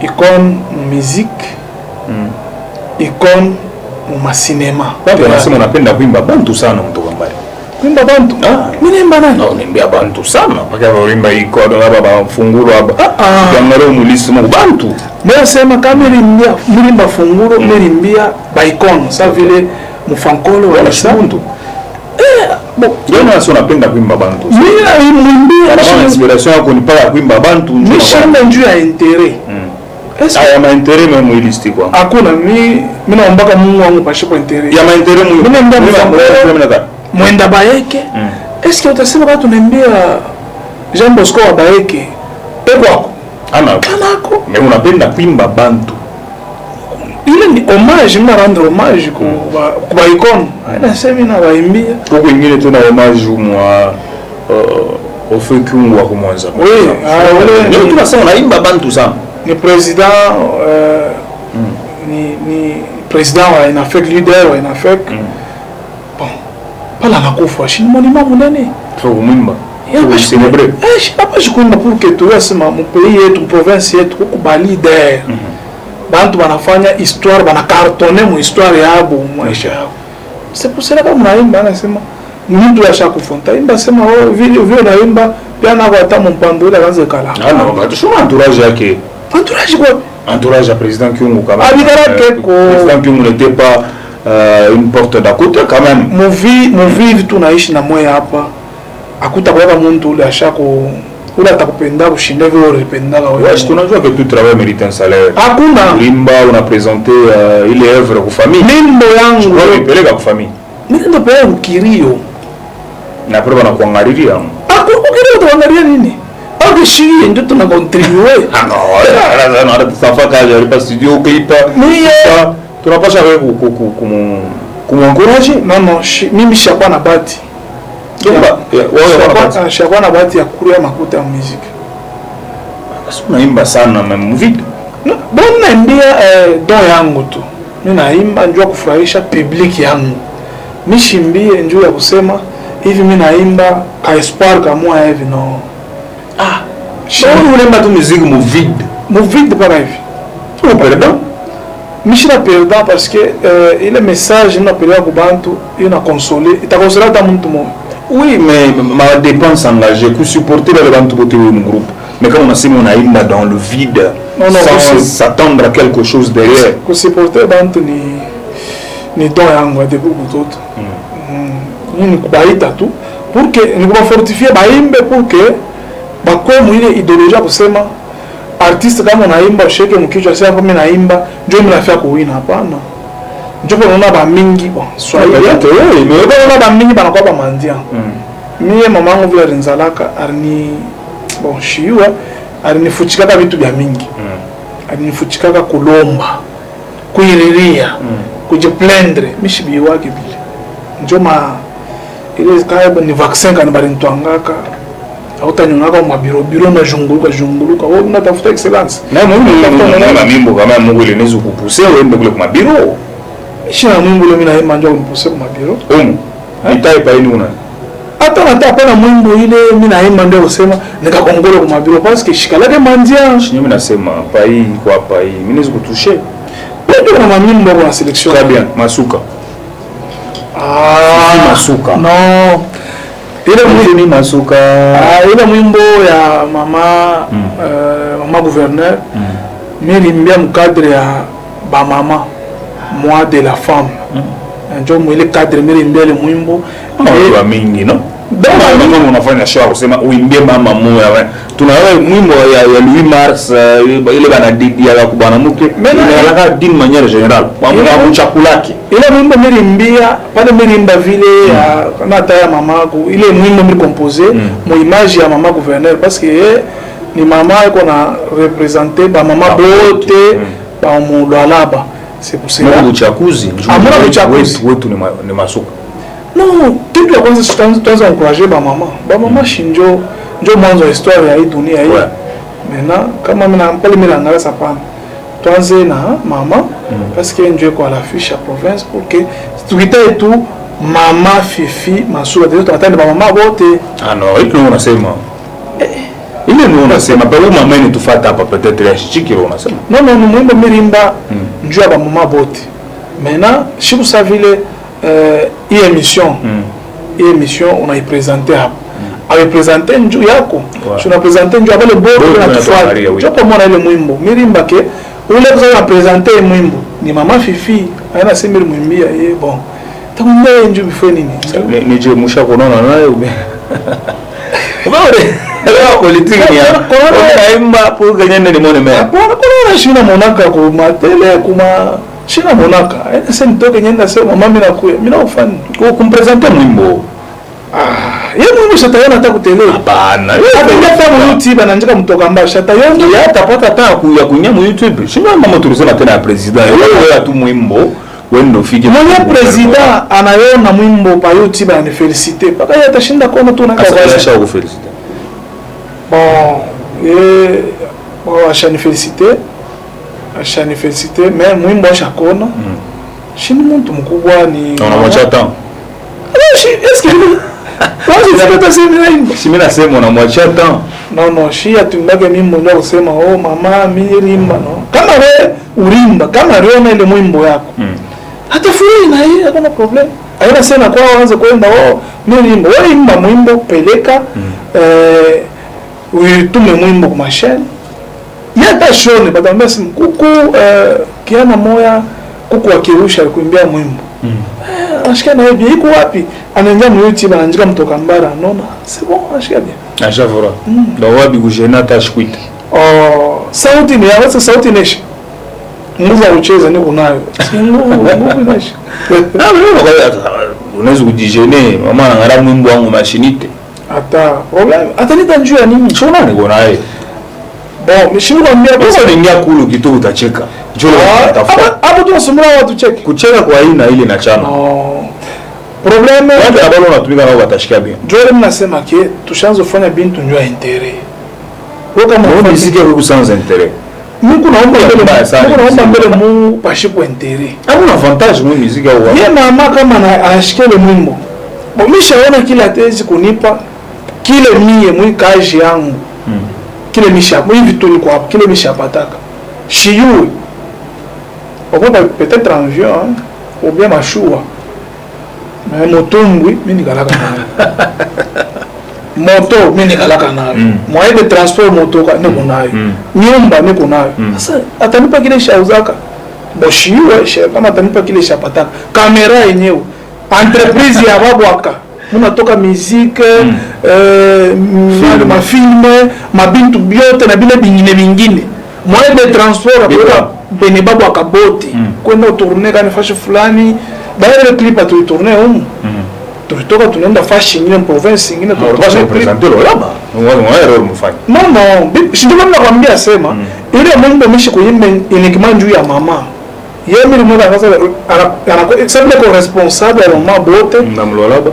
Icon musique. Icon mu cinema. Bado wanasema unapenda kuimba bantu sana Mutogambari. Kuimba bantu? Mimi nimba nani? No, nimbia bantu sana. Paka kuimba iko ndo baba Fungulo hapa. Ngangaro mulisi mu bantu. Mimi sema kama nilimba Fungulo, nilimbia Baikon, sa vile mfankolo wala Shundu. Bon, yana sio napenda kuimba bantu. Mimi nimbia na inspiration yako ni paka kuimba bantu. Mimi shamba njoo ya intérêt. Ya maintérêt même ilistiki kwa. Hakuna mimi naomba Mungu wangu pashe kwa intérêt. Ya maintérêt Mungu. Mimi ndio mwenda Baeke. Est-ce que utasema watu niambia Jean Bosco wa Baeke? Kwako. Anako. Mais unapenda kuimba bantu. Ile ni hommage, mna rendre hommage kwa Icon. Anasema na waimbia. Huko ingine tena hommage mwa Ofekungu wa kumwanza. Oui, ndio tunasema naimba bantu sana. Ni président ni président wa INAFEC, leader wa INAFEC. Bon. Pala nakufa, shi monument munene. Faut mwimba. Pour célébrer. Je pas je connais pour que tu es mon pays et ton province et tout ba leader. Bantu banafanya histoire, bana cartonner mu histoire yabo maisha yao. C'est pour cela que mnaimba anasema mtu ashakufonta. Imba sema video naimba pia na kwa tamu mpando ile kaanza kala. Non, bah tu vois entourage yake. Entourage quoi? Entourage à président Kyungu quand même. Président Kyungu n'était pas une porte d'à côté quand même. Mon vie tunaishi na moyo hapa. Akuta kwa mtu ule ashako ule atakupenda kushinda vile ulipenda wewe. Ouais, tunajua que tout travail mérite un salaire. Hakuna. Limba on a présenté ile œuvre kwa famille. Limbo yangu wewe peleka kwa famille. Mimi ndo pale ukirio. Na prova na kuangalilia. Ukirio tuangalia nini? Au shi ndio tuna contribuer. Non, on a safa kaje alipa studio klipa. Tunapasha wewe kumungoraje? Non, mimi shakuwa na bahati. Shakuwa na bahati ya kuria makuta ya muziki. Basi unaimba sana même vide. Bon naambia don yangu tu. Mimi naimba njoo kufurahisha public yangu. Mishimbie njoo ya kusema hivi mimi naimba ka espoir kama hivi no. Unaimba tu muziki mu vide para hivi. Tu perdant. Michel perdant parce que il est message na perdant ku bantu ina consoler itakonsoler ta muntu mo. Oui, mais ma dépense engagée pour supporter le bantu côté du groupe. Mais quand on a on aimba dans le vide sans s'attendre à quelque chose derrière. Pour supporter bantu ni don yangu de beaucoup d'autres. Ni kubaita tu pour que ni kuba fortifier baimbe pour que bakwe mwile idéologie kusema artiste kama unaimba sheke mkichwa sasa kama naimba ndio mnafia kuwina hapana. Ndio unaona ba mingi bon Swahili. Oui, mais unaona ba mingi banakuwa ba mandia. mie mamangu vile rinzalaka arni bon shiwa arinifuchikaka vitu vya mingi arinifuchikaka kulomba kuiriria kujiplendre mishibi wake vile njoma ile kaiba ni vaccin kana bali ntwangaka autanyongaka mu biro na junguluka wewe unatafuta excellence na mimbo kama Mungu ile nezo kupusea uende kule kwa biro shina Mungu ile mimi na manja kunipusea kwa biro itai pa ini una hata natapana Mungu ile mimi na hema ndio usema nikakongole kwa biro parce que shikalade mandia mimi nasema pai kwa pai mimi nezo kutushe ndio na mamimbo kwa selection très bien masuka masuka no ile mwimbo masuka ile mwimbo ya mama gouverneur mimi mbia mkadre ya ba mama moi de la femme ndio mwile cadre mimi mbia ile mwimbo wa mingi no ndio unafanya show kusema uimbie mama moya tunaona mwimbo ya Louis Mars ile bana didi ya kubana mke inalaka d'une manière générale kwa chakulaki ile mwimbo mimi mbia pale mimi mba vile ya nata ya mamaku ile mwimbo mimi composer mo image ya mama gouverneur parce que ni mama iko na représenter ba mama bote ba mu alaba c'est pour ça na uchakuzi wetu ni masuka non kitu ya kwanza tutaanza encourager ba mama shinjo ndio mwanzo wa historia ya hii dunia hii maintenant kama mimi na pale mimi naangalia sapana tuanze na mama parce que ndio kwa la fiche ya province pour que tuitae tu mama fifi masuka ndio tutatenda ba mama wote no ile unasema ile ndio unasema ba mama ni tufuata hapa peut-être ya chikiro unasema non mwimbo mirimba ndio ba mama wote maintenant shiku sa vile hii émission on a présenté hapa amepresente njuu yako tunapresente njuu abale bora tunatufuata japo mwana ile mwimbo mirimba ke ule kwa presente mwimbo ni mama fifi aina sema mwimbia bon tamwambia njuu bifo nini nije musha kunaona naye umeone leo politiki ni naimba pour gagner ni mone me kuna shina monaka kwa matele kuma shina monaka aina sema toke nyenda sema mama mimi na ufani kumpresente mwimbo yeye mwimbo shatayana hata kutele hapana hata mu YouTube ananjika mtoka mbaya shatayana atapata hata ya kunya mu YouTube shinga mama tulisema tena president wewe tu mwimbo wendo ufike mwenye president anaona mwimbo pa YouTube ana felicite paka yeye atashinda kama tu nakasha ku felicite bon ashani felicite mais mwimbo ashakona shini mtu mkubwa ni unamwacha tano est-ce que si mimi nasema unamwacha tano no shi atundage mimi ndio kusema mama mirimba no kama wewe urimba kama riona ile mwimbo yako hata furahi na yeye hakuna problem aina sema kwa waanze kwenda mirimba wewe imba mwimbo peleka uitume mwimbo kwa mashine yata shone badamba kuku kiana moya kuku akirusha kuimbia mwimbo ashika na yeye iko wapi anaingia mu YouTube ananjika mtoka mbara nona c'est bon ashika bien ashavura ndo wapi kujena tashkwita sauti ni hawa sauti neshi nguvu ucheza ni kunayo nguvu neshi unaweza kujijene mama anangara mwimbo wangu mashinite hata problem hata nitanjua nini chona niko naye bon mishinu kwambia basi unaingia kulu kitu utacheka njoo utafuta hapo tunasumura watu cheki kucheka kwa aina ile na chana problem watu ambao wanatumika nao watashikia bien njoo mnasema ke tushaanza kufanya bintu njoo intérêt wewe kama unisikie huko sans intérêt Mungu naomba mbele Mungu pashipo intérêt hakuna avantage mimi muziki au yeye mama kama anashikia ile mwimbo mishaona kila tezi kunipa kile mie mwikaji yangu kile misha hivi tu niko hapo kile misha pataka shiyu peut-être en vieux ou bien mashua mais motombwi mimi nikalaka nayo moto mimi nikalaka nayo moyen de transport moto niko nayo nyumba niko nayo sasa atanipa kile shauzaka boshiwe kama atanipa kile shapataka kamera yenyewe entreprise ya babwaka munatoka musique mafilme mabintu byote na bile bingine moyen de transport bene babwaka bote kwenda utourne kani fashe fulani baada clip atuitourne tulitoka tunaenda fashi ingine province ingine representer là-bas. Non, je ne peux pas me sema ile mambo mishi kuimba uniquement juu ya mama. Yeye mimi mmoja sasa ana sababu ko responsable wa mama bote. Namlolaba.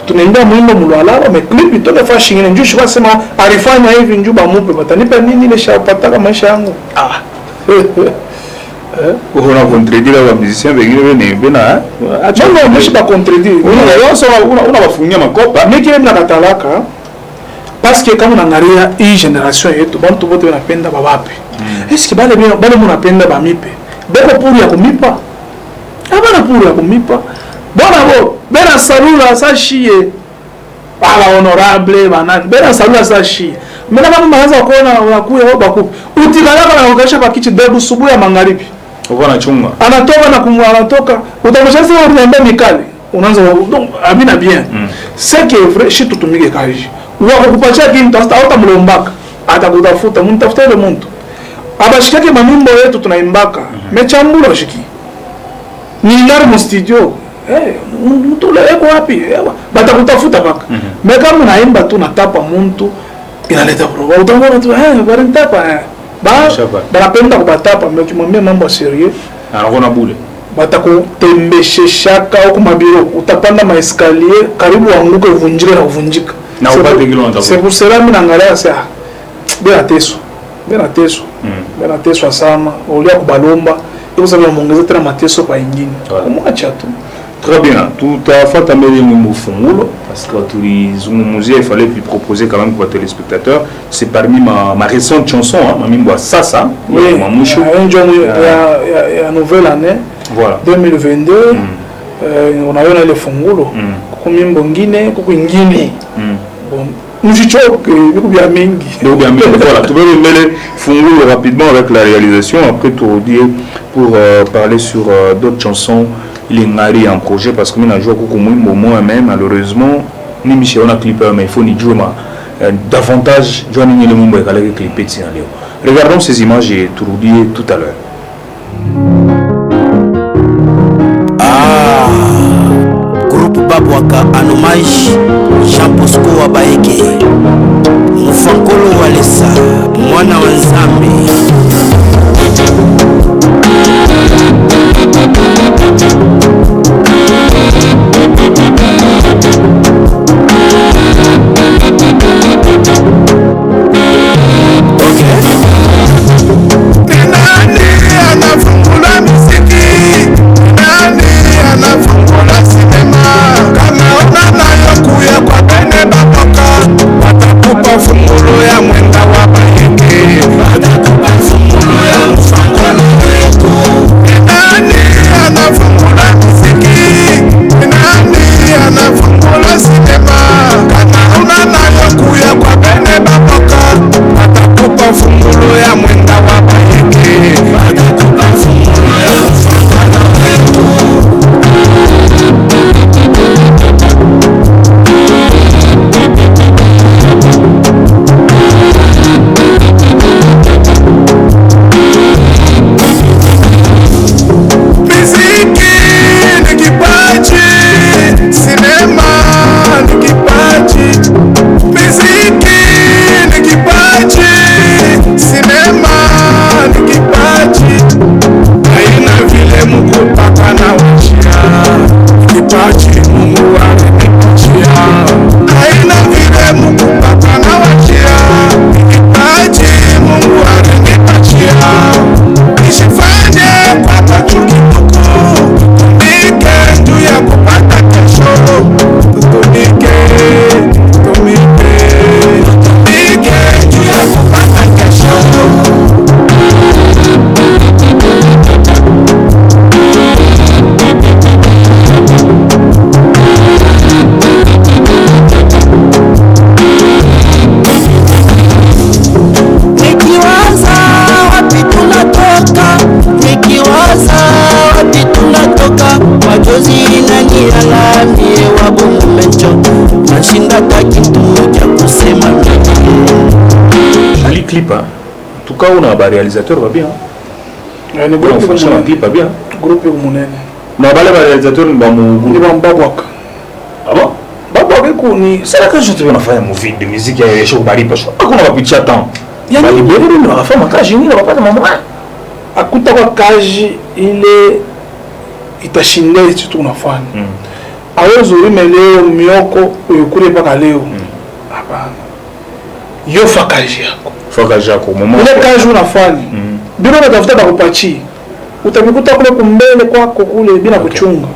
Tunaimba mwimbo mulwalaba mais clip itoka fashi ingine njoo shika sema alifanya hivi njoo bamupe batanipa nini ile shapataka maisha yangu. On a contredit les musiciens avec eux ne bena non je pas contredire on va fungia makopa mais kile mna katalaka parce que kama unaangalia hii generation yetu bantu wote wanapenda babape est-ce que bale mnapenda bamipe beko puri ya kumipa abana puri ya kumipa bona bo bena salula sashie ala honorable banani bena salula sashie mena kama mnaanza kuona unakuya au baku utikalaka na ukasha pakichi debu subuhi ya magharibi ukona chunga anatoka na anatoka utamshasa unaenda mikali unaanza donc amina bien c'est que vrai shi tutumike kaji wakukupatia kintu hata mlombaka atakutafuta mtafuta ile mtu abashikake mamimbo yetu tunaimbaka mechambula shiki ni ndani mu studio mtu ule yuko wapi batakutafuta paka meka mnaimba tu natapa mtu inaleta problema utaona tu bari ntapa banapenda kubatapa mekimwambia mambo serieux anaona bule batakutembesheshaka huko mabiro utapanda maeskalier karibu anguke vunjire na kuvunjika na upate kilo ndio c'est pour cela mimi naangalia sasa bena teso sana ulia kubalomba iko sababu muongeze tena mateso pa ingine kumwacha tu. Très bien, tout à fait à mêler mon fungulo parce que tous les musées il fallait puis proposer quand même pour les téléspectateurs. C'est parmi ma récente chanson, ma mimbo Sasa, oui, la nouvelle année. Voilà. 2022. On a eu le fungulo. Kumimbo ngine, kukwingine. Bon, mjichoke bikubya mingi. Bikubya mingi. Voilà, tu peux mêler fungulo rapidement avec la réalisation après tout dire pour parler sur d'autres chansons. Il est en projet parce que nous avons joué beaucoup moi-même malheureusement ni Michel on a clippé mais il faut ni jouer davantage jouer ni le monde avec clipper tiens regardons ces images et tout dire tout à l'heure. Groupe Babwaka Anomage Jean Bosco Wabaeke Mufankolo Walesa Mwana wa Nzambe. Clip, hein. En tout cas, on a un réalisateur va bien. Le groupe un clip va bien. Groupe Munene. Na bale réalisateur ni ba ni Babwaka. Ah bon? Babwaka ni c'est la que je te nafanya movie de musique ya yesho kubalipa. Hakuna wapitia temps. Yani bebe ni wanafanya kazi nyingi na wapata mambo. Akuta kwa kazi ile itashinda hicho tunafanya. Awezi urime leo mioko uyukule mpaka leo. Hapana. Yo fakaji yako. Fakaji yako mama. Ile kazi unafanya. Bila kutafuta bakupachi. Utabikuta kule kumbele kwako kule bila kuchunga.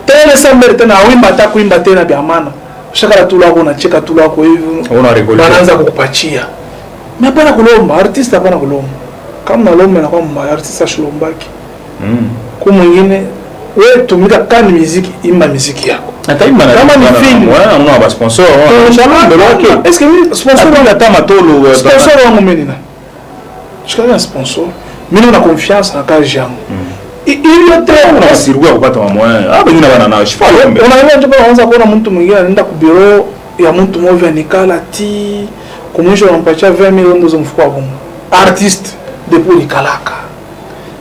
Tena sambere tena awimba hata kuimba tena bia maana. Shakala tu lako unacheka tu lako hivi. Wanaanza kukupachia. Mimi hapana kulomba, artist hapana kulomba. Kama nalomba na kwamba artist ashulombaki. Kwa mwingine wewe tumika kani muziki, imba muziki yako. Hata imba kama ni film, on a ba sponsor. Est-ce que sponsor hata matolo sponsor wangu mimi nina. Shikana sponsor. Mimi nina confiance na kazi yangu. Ile tena unasirua kupata mamoya. Wengine wana nao shifa lombe. Unaelewa ndipo unaanza kuona mtu mwingine anaenda ku bureau ya mtu mmoja nikala ti kumwisho anampatia 20 milioni ndio mfuko wako. Artist depuis nikalaka.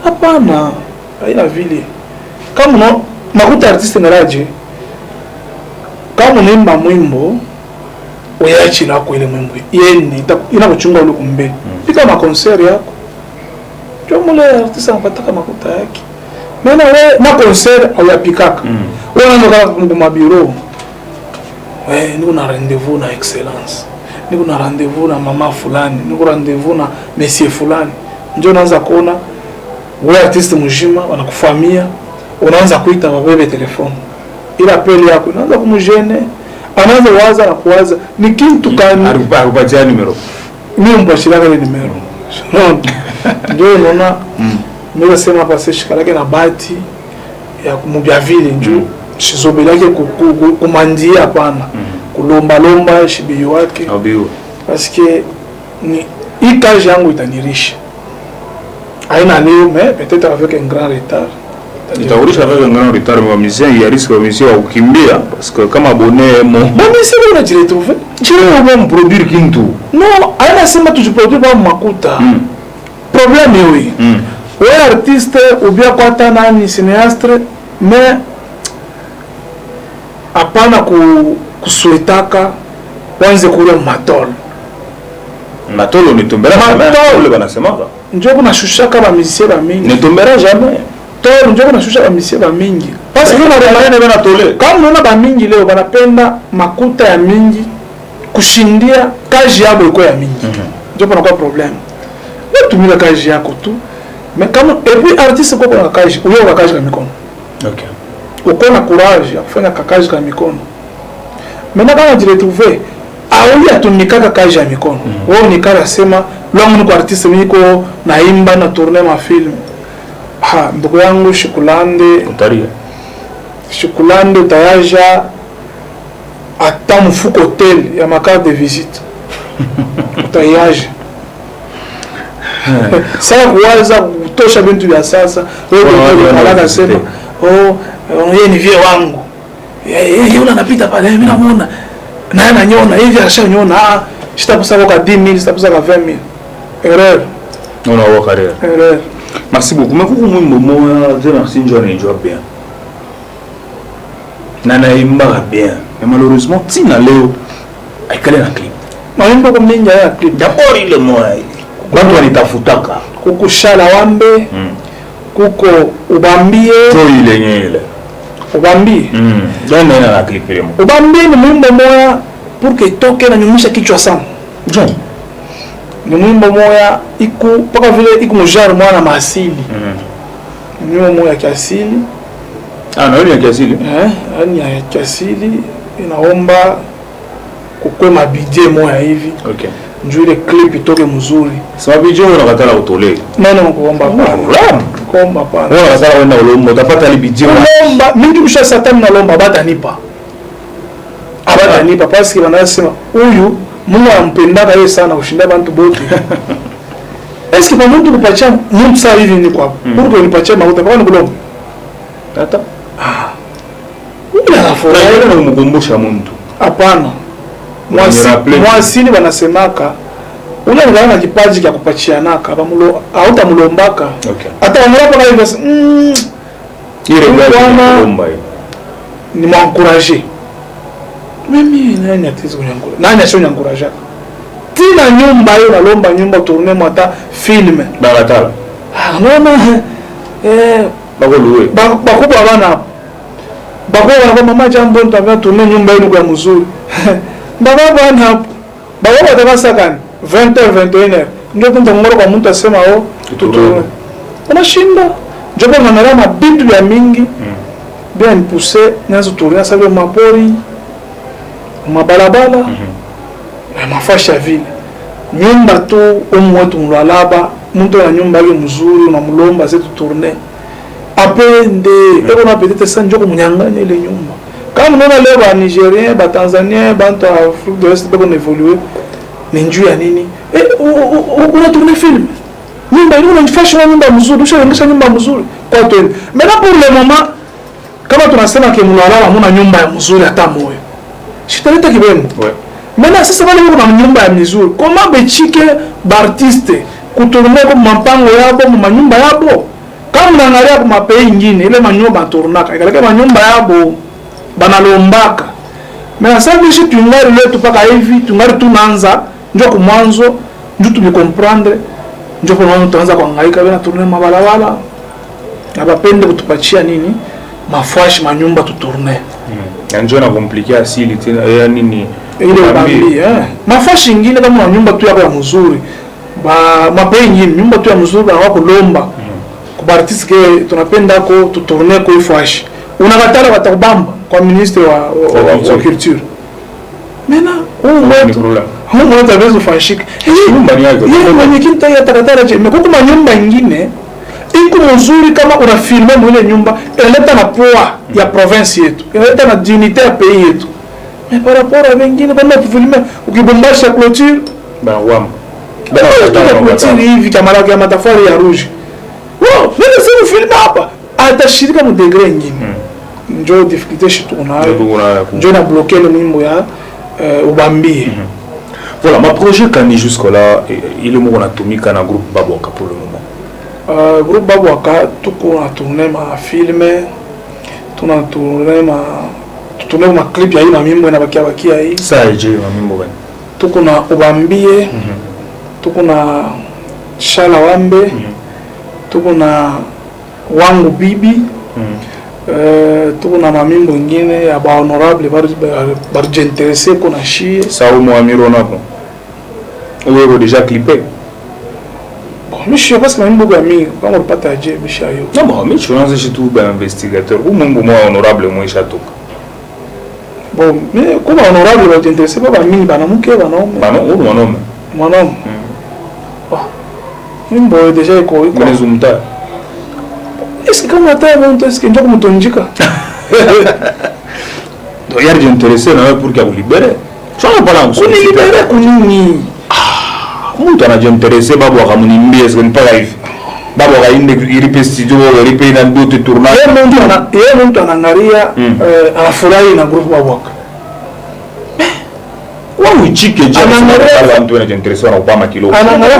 Hapana, haina vile. Kama no makuta artist ngaraje. Kama unaimba mwimbo uyachi lako ile mwimbo. Yeni inakuchunga ule kumbe. Pika ma concert yako. Mule artist anapata makuta yake. Mena wewe na concert au yapikaka. Wewe unaenda kwa mabiro. Wewe niko na rendezvous na excellence. Niko na rendezvous na mama fulani, niko rendezvous na monsieur fulani. Ndio unaanza kuona wewe artist mjima wanakufamia, unaanza kuita babebe telefoni. Ila peli yako unaanza kumjene, anaanza waza na kuwaza ni kitu kani akupatia numero. Mimi mbashiraka ile numero. Ndio unaona mimi sema pasi shikalake na bati ya kumubya vile njoo shizobelake kumandia hapana kulomba lomba shibiyo wake abiyo parce que ni hii kazi yangu itanirisha aina leo mais peut-être avec un grand retard itaorisha avec un grand retard mais musicien il y a risque musicien wa kukimbia parce que kama abonné mon musicien on a retrouvé tu vas me produire kintu non aina sema tu produire pas makuta problème est oui ouais artiste ou bien quoi tana ni cinéaste mais hapana kusuetaka wanze kule matolo ne tombera jamais banasemaka njoo kuna shushaka ba musicien ba mingi ne tombera jamais tolo njoo kuna shushaka ba musicien ba mingi parce que na bana tole kama unaona ba mingi leo banapenda makuta ya mingi kushindia kazi yabo iko ya mingi njoo pana kwa problem wewe tumika kazi yako tu mais kama et puis artiste kwa kuna kazi uyo kazi kwa mikono okay uko na courage ya kufanya kazi kwa mikono. Mena kama jiretrouver au ya tunikaka kazi ya mikono. Wao nikala sema longo niko artiste niko naimba na tourner ma film. Ndugu yangu Shikulande utaria. Shikulande utayaja ata mfuko hotel ya makarte de visite. Utayaja. Sasa kuwaza kutosha bintu vya sasa. Wewe unataka sema yeye ni vie wangu. Yeye yule anapita pale mimi namuona. Na ananyona hivi ashanyona sitakusaka kwa 10000 sitakusaka 20000. Erreur. Ona wa carrière. Erreur. Merci beaucoup. Mais kuku mwimbo moya je merci njoo ni job bien. Na imba bien. Mais malheureusement tina leo aikale na clip. Maimbo kwa mingi ya clip. D'abord ile moya. Watu wanitafutaka. Kuku shala wambe. Kuko ubambie. Toi ile nyele. Ubambie. Ndio ndio na clip ile. Ubambie ni mwimbo moya pour que toke na nyumisha kichwa sana. John. Ni mwimbo moya iku paka vile iku mjaro mwana maasili. Ni mwimbo moya kiasili. Na ile ya kiasili? Ni ya kiasili inaomba kukwe mabidje moya hivi. Okay. Njoo ile clip itoke mzuri. Sababu bidje unakatala utole. Non kuomba pana. Kuomba pana. Wewe unasema wenda ulomba utapata ile bidje. Ulomba mingi msha satani na lomba bata nipa. Abata nipa parce que wanasema huyu Mungu anampendaka yeye sana kushinda bantu bote. Est-ce que kwa mtu kupatia mtu saa hivi ni kwa pour que nipatie mafuta kwa nini kulomba? Tata. Ule anafurahi na kumkumbusha mtu. Hapana. Mwasili wanasemaka ule ngana na kipaji cha kupachianaka bamulo hauta mulombaka. Okay. Hata wamrapa na hivyo ni m'encourager. Mimi nani atizo kunyangola? Nani asho nyangoraja? Tina nyumba hiyo nalomba nyumba tourner mata film. Baratala. Naona bakoluwe. Bakubwa bana. Bakubwa kwa mama jambo nitavya tourner nyumba hiyo kwa mzuri. Baba bana. Baba batabasa kan 20h 21h. Ndio ntongoro kwa mtu asema tutourner. Unashinda. Jobo ngana mabitu ya mingi. Bien poussé nazo tourner sababu mapori. Mabalabala mafasha vile nyumba tu wetu mlalaba mtu na nyumba hiyo mzuri unamlomba zetu tourner apende eko na peut-être ça njoko munyanganya ile nyumba kama unaona leo ba Nigérien ba Tanzanien bantu wa Afrique de l'Est beko évoluer ni njuu ya nini una tourner film nyumba ile unafasha nyumba mzuri ushaendesha nyumba mzuri kwa twende mais pour le moment kama tunasema ke mlalaba muna nyumba ya mzuri hata moyo shitaleta kibemo. Ouais. Maintenant sasa wale wako na nyumba ya mizuri. Koma bechike bartiste kutourner kwa mampango yabo mu manyumba yabo. Kama unaangalia kwa mapei nyingine ile manyumba tournaka. Ikaleka manyumba yabo banalombaka. Mais sasa bishi tungari leo tupaka hivi, tungari tunaanza ndio kwa mwanzo, ndio tumekomprendre. Ndio kwa mwanzo tuanza kuhangaika bana tourner mabalawala. Na bapende kutupachia nini? Mafwashi manyumba tutourner. Ndio na compliqué asili tena yani ni ile bambi mafashi nyingine kama nyumba tu yako ya mzuri ba mapei nyingine nyumba tu ya mzuri na wako lomba kwa artist ke tunapenda ko tutourner ko ifashi unakatala watakubamba kwa ministre wa culture mena ni problème huko ndio bezo fashika nyumba ni yako yeye mwenye kinta ya takatara je mekuko manyumba nyingine iko mzuri kama una filmer mwile nyumba inaleta na poa ya province yetu inaleta na dignité ya pays yetu mais par rapport à wengine kama kufilmer ukibombasha clôture ba wam clôture hivi kama la matafari ya rouge wow nini sio film hapa atashirika mu degré nyingine njoo difficulté shitu unayo njoo na bloquer le mwimbo ya ubambie. Voilà, ma projet quand jusque-là, il est mon atomique dans groupe Babouaka pour le moment. Groupe Babouaka, tout qu'on a tourné ma film, tout on a tourné ma clip, il y a eu ma mimbo na bakia bakia hii. Ça a été ma mimbo ben. Tout qu'on a Obambie, tout qu'on a Shala Wambe, tout qu'on a Wangu Bibi. Tuko na mamimbo ngine ya ba honorable bar j'intéressé kuna shie ça au Moamiro nako wewe déjà clippé bon mais je sais pas ce que mamimbo gami kama ulipata aje bisha yo non bon mais tu lances tout ben investigateur ou mambo moi honorable moi chatoka bon mais kuna honorable ba j'intéressé pas ba mingi bana muke bana homme mwanaume mambo déjà iko nezumta. Est-ce que comme attends est-ce que ndio kumtonjika donc yari intéressé na pour qu'il libérer tu vas pas là on libérer kunini mtu anajiinteresse babu akamnimbia sio mpaka hivi babu akainde ilipe studio ilipe na ndoto tournage yeye mtu anaangalia anafurahi na group Babouaka wao uchike je anaangalia mtu anajiinteresse na kupama kilo anaangalia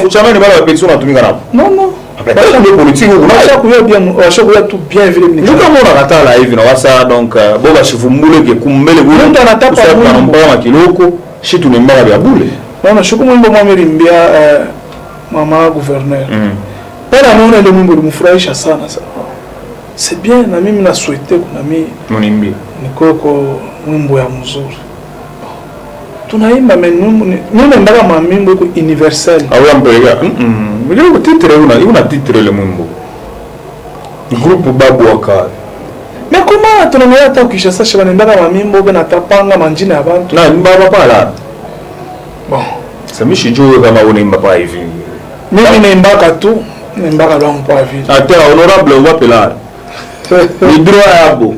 fuchamani bala wa pension anatumika napo non parce que politique unashakuya tu bien vile mimi kama unakatala hivi na wasa donc boga shivumbule ke kumbele bure mtu anatapa mpaka kiloko shi tunembaka vya bure naona shuku mwimbo mwamerimbia mama gouverneur pala naona ile mwimbo ulimfurahisha sana sana c'est bien na mimi na souhaiter kuna mimi mnimbie nikoko mwimbo ya mzuri tunaimba mimi ndaka mamimbo iko universel au ampeleka mimi titre una titre le mwimbo groupe Babouaka mais comment tunaona hata ukishasa shaba ndaka mamimbo bena tapanga manjina ya bantu na mbaba pala bon samishi jowe kama unaimba pa hivi mimi naimbaka tu naimbaka long pa hivi ata honorable wapela ni droit yabo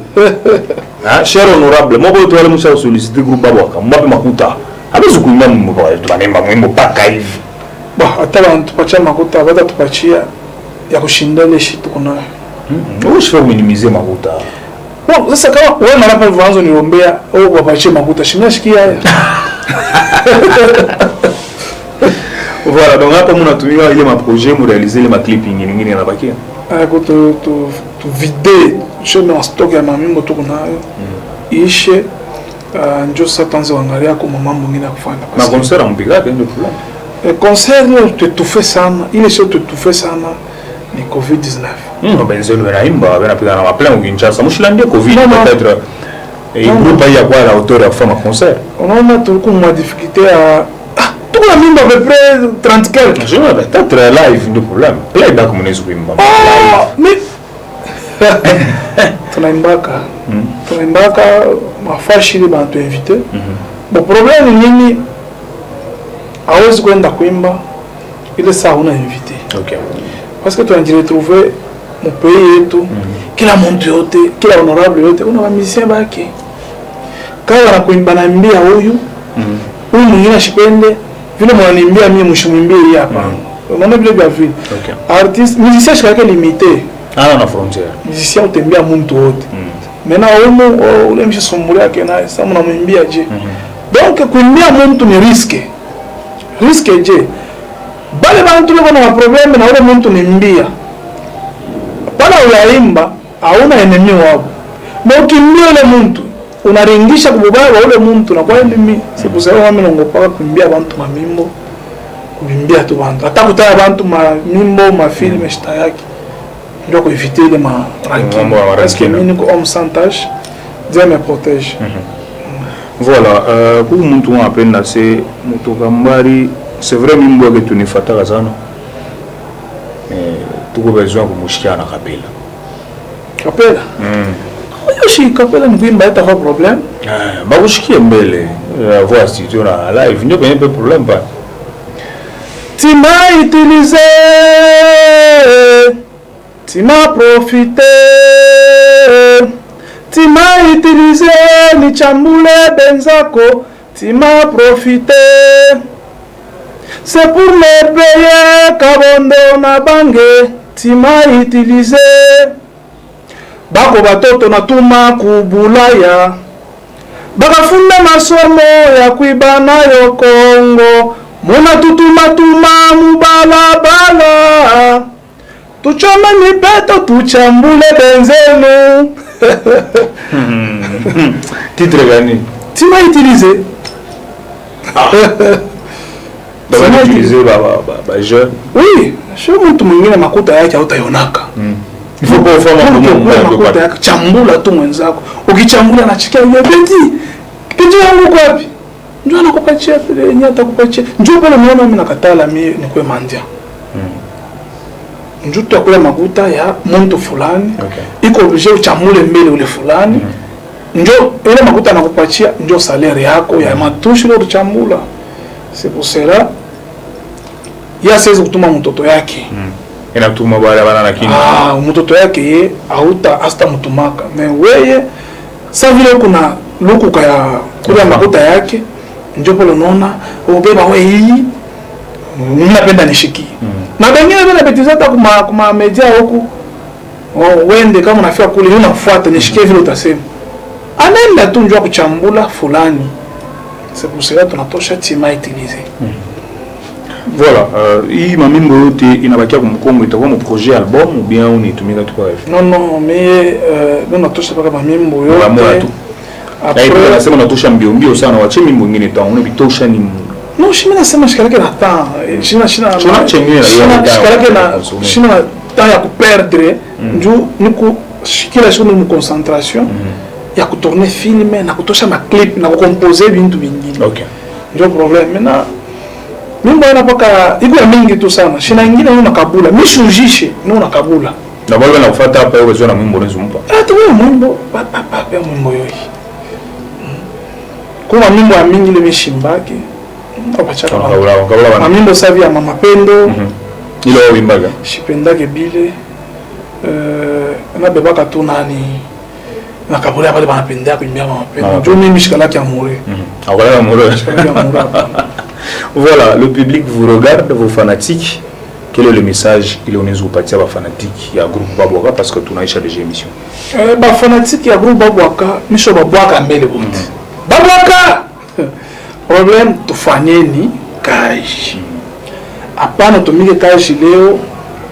cher honorable moko tu wale msha solliciter groupe Babouaka mbape makuta abezo kuimba mwimbo tunaimba mwimbo paka hivi hata wanatupatia makuta bata tupatia ya kushinda ile shit tuko nayo wewe shifo minimiser makuta bon sasa kama wewe mara vanzo niombea au wapatie makuta shimeshikia haya voilà donc hapa mnatumia ile ma projet mu réaliser ile ma clip nyingine na bakia tu vide cheme en stock ya mamimbo tuko nayo ishe njo sasa tanzo angalia kwa mambo mengine kufanya na concert mpigate ndio problem concert leo tutufe sana ile sio tutufe sana ni COVID-19 benzelo wanaimba wanapiga na maplan Kinshasa mshilandie covid peut-être et groupe ya kwa la hauteur ya kufanya concert unaona tulikuwa mwa difficulté à tout la mimba à peu près 30 quelques je vais peut-être live ndio problem playback mnezo kuimba mais tunaimbaka mafashi ile bantu invité bon problème ni nini hawezi kwenda kuimba ile saa una invité okay parce que tu as retrouvé mon pays yetu kila mtu yote kila honorable yote una musicien baki kama anakuimba na mbia huyu mwingine ashipende vile mwananimbia mimi mshimwimbie hapa unaona vile vya vile artiste musicien shaka limité na frontière musicien utembea mtu wote maintenant ule mshisumulia yake sasa mnamwimbia je donc kuimbia mtu ni risque je bale bantu leo na problème na ule mtu ni mbia pala uyaimba hauna enemy wao na ukimbia ule mtu unaringisha kububaya ule mtu na kwa mimi sikusema mimi ngopaka kuimbia bantu mamimbo kuimbia tu bantu hata kutaya bantu mamimbo mafilme shita yake ndio kueviter ile ma ranking parce que mimi niko homme sans tâche Dieu me protège voilà pour mtu anapenda c'est mutokambari c'est vrai mimbo que tu nifataka sana tuko besoin kumushikia na kapela yoshi kapela mwimba hata kwa problem bakushikie mbele voix studio na live ndio kwenye problème pas tu m'as utilisé tu m'as profité tu m'as utilisé ni chambule benzako tu m'as profité c'est pour me payer kabondo na bange tu m'as utilisé bako batoto natuma kubulaya bakafunda masomo ya kuiba nayo Kongo muna tutuma mubalabala tuchome mipeto tuchambule benzenu titre gani tu m'as utilisé Baba utilisé ba jeune oui sio mtu mwingine makuta yake hautayonaka il faut pas faire makuta yake chambula tu mwenzako ukichambula anachikia yeye peti yangu kwapi ndio anakupatia pale nyata kupatia ndio pale unaona mimi nakatala mimi nikwe mandia ndio tukula makuta ya mtu fulani iko obligé uchambule mbele ule fulani ndio ile makuta anakupatia ndio salaire yako ya matushi ile uchambula c'est pour cela ya sasa kutuma mtoto yake inatuma bana lakini mtoto yake ye hauta hasta mtumaka mais wewe sasa vile kuna luku ya kula makuta yake ndio pale unaona ubeba wewe hii ninapenda nishiki na wengine wale betizata kuma media huku wende kama unafika kule unafuata nishikie vile utasema anaenda tu njoo kuchambula fulani c'est pour cela tunatosha tima utiliser voilà hii mamimbo yote inabakia kumkongo itakuwa mu projet album ou bien unitumika tu kwa hivi non mais tunatosha paka mamimbo yote après nasema natosha mbio sana wache mimbo nyingine tu una bitosha ni non shina nasema shikaleke na temps shina temps ya kuperdre njoo niku kila siku ni concentration ya kutourner film na kutosha ma clip na kukomposer bintu vingine okay ndio problem maintenant mimbo inapaka iko mingi tu sana shina nyingine una kabula mishujishe ni una kabula na bado na kufuata hapa wewe zona mwimbo unazumpa hata wewe mwimbo ya mwimbo yoyi kwa mwimbo ya mingi ile mishimbaki opachaka kabula mwimbo savi ya mama pendo ile wimbaga shipendake bile na bebaka tu nani na kabula pale banapendea kuimbia mama pendo ndio mimi shikalaki amure akala amure voilà le public vous regarde vos fanatiques quel est le message qu'il on nous partir ba fanatique ya groupe Babwaka parce que tunaisha déjà émission ba fanatique ya groupe Babwaka misho Babwaka mbele bote Babwaka problem tufanyeni kazi hapana tumike kazi leo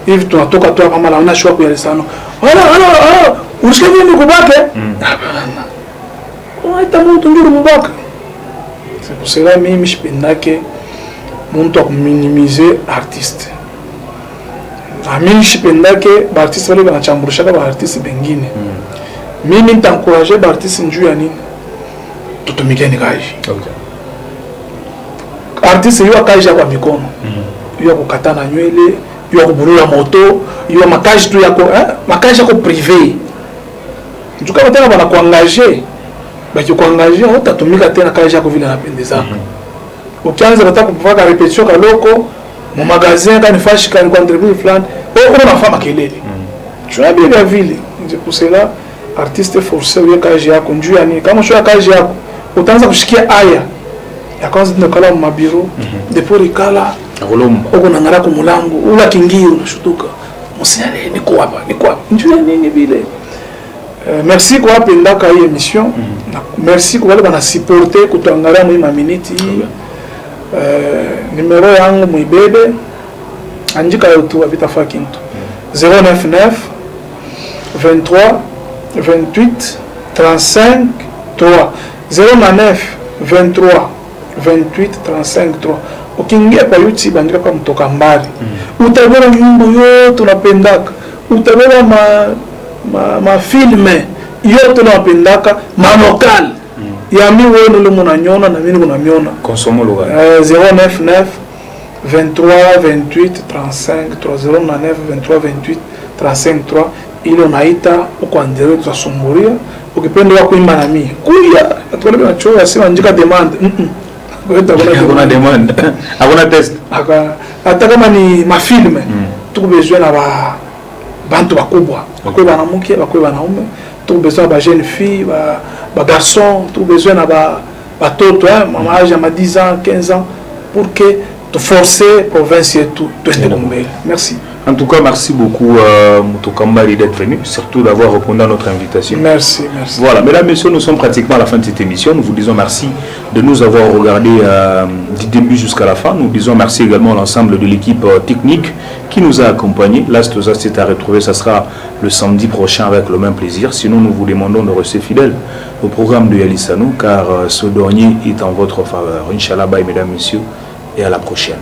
hivi tunatoka tu kama la una shwa kuyalisano wala ushike nini kubake hapana unaita mtu ndio mbaka c'est pour cela mimi sipendake mtu akuminimiser artiste mimi sipendake ba artiste wale wanachamburisha ba artiste bengine mimi nitaencourager ba artiste njuu ya nini tutumikeni kazi artiste yo kazi kwa mikono yo kukatana nywele yo kuburula moto yo makazi tu yako makazi yako privé njuka tena bana kuengager baki kuengager utatumika tena kazi yako vile napendeza ukianza kutaka kupaka repetition kaloko mu magasin quand fashi quand contribuer fulani on a fama kelele tu as bien vile c'est pour cela artiste forcé yo kazi yako njuu ya nini kama sio kazi yako utaanza kushikia aya ya kwanza tunakala mu mabiro depuis ikala Rolomba uko nangara ku mulango ula kingiro unashutuka musiale niko hapa njuu ya nini vile merci kwa pendaka hii émission merci kwa wale bana supporter kutuangalia mu minute hii numero yangu muibebe andika yotu abitafa kintu 099 23 28 35 3 099 23 28 35 3 ukiingia kwa YouTube andika kwa mtoka mbali utabona nyimbo yote tunapendaka utabona ma filme yote tunapendaka ma local ya mi wewe ndio mnanyona na mimi kunamiona consomme local 099 23 28 35 309 23 28 35 3 ile unaita uko ndero tutasumburia ukipenda kuimba na mimi kuya atolebe na choya sema njika demand hakuna demand hakuna test hata kama ni mafilme tuko besoin na bantu bakubwa bakwe banamuke bakwe banaume tuko besoin ba jeune fille ba garçon tuko besoin na ba toto mama âge ma 10 ans 15 ans pour que tu forcer province et tout merci. En tout cas, merci beaucoup Mutokambari d'être venu, surtout d'avoir répondu à notre invitation. Merci. Voilà, mesdames, messieurs, nous sommes pratiquement à la fin de cette émission. Nous vous disons merci de nous avoir regardé du début jusqu'à la fin. Nous disons merci également à l'ensemble de l'équipe technique qui nous a accompagnés. Last Oza, c'est à retrouver, ça sera le samedi prochain avec le même plaisir. Sinon, nous vous demandons de rester fidèles au programme de Yalisano, car ce dernier est en votre faveur. Inch'Allah, bye, mesdames, messieurs, et à la prochaine.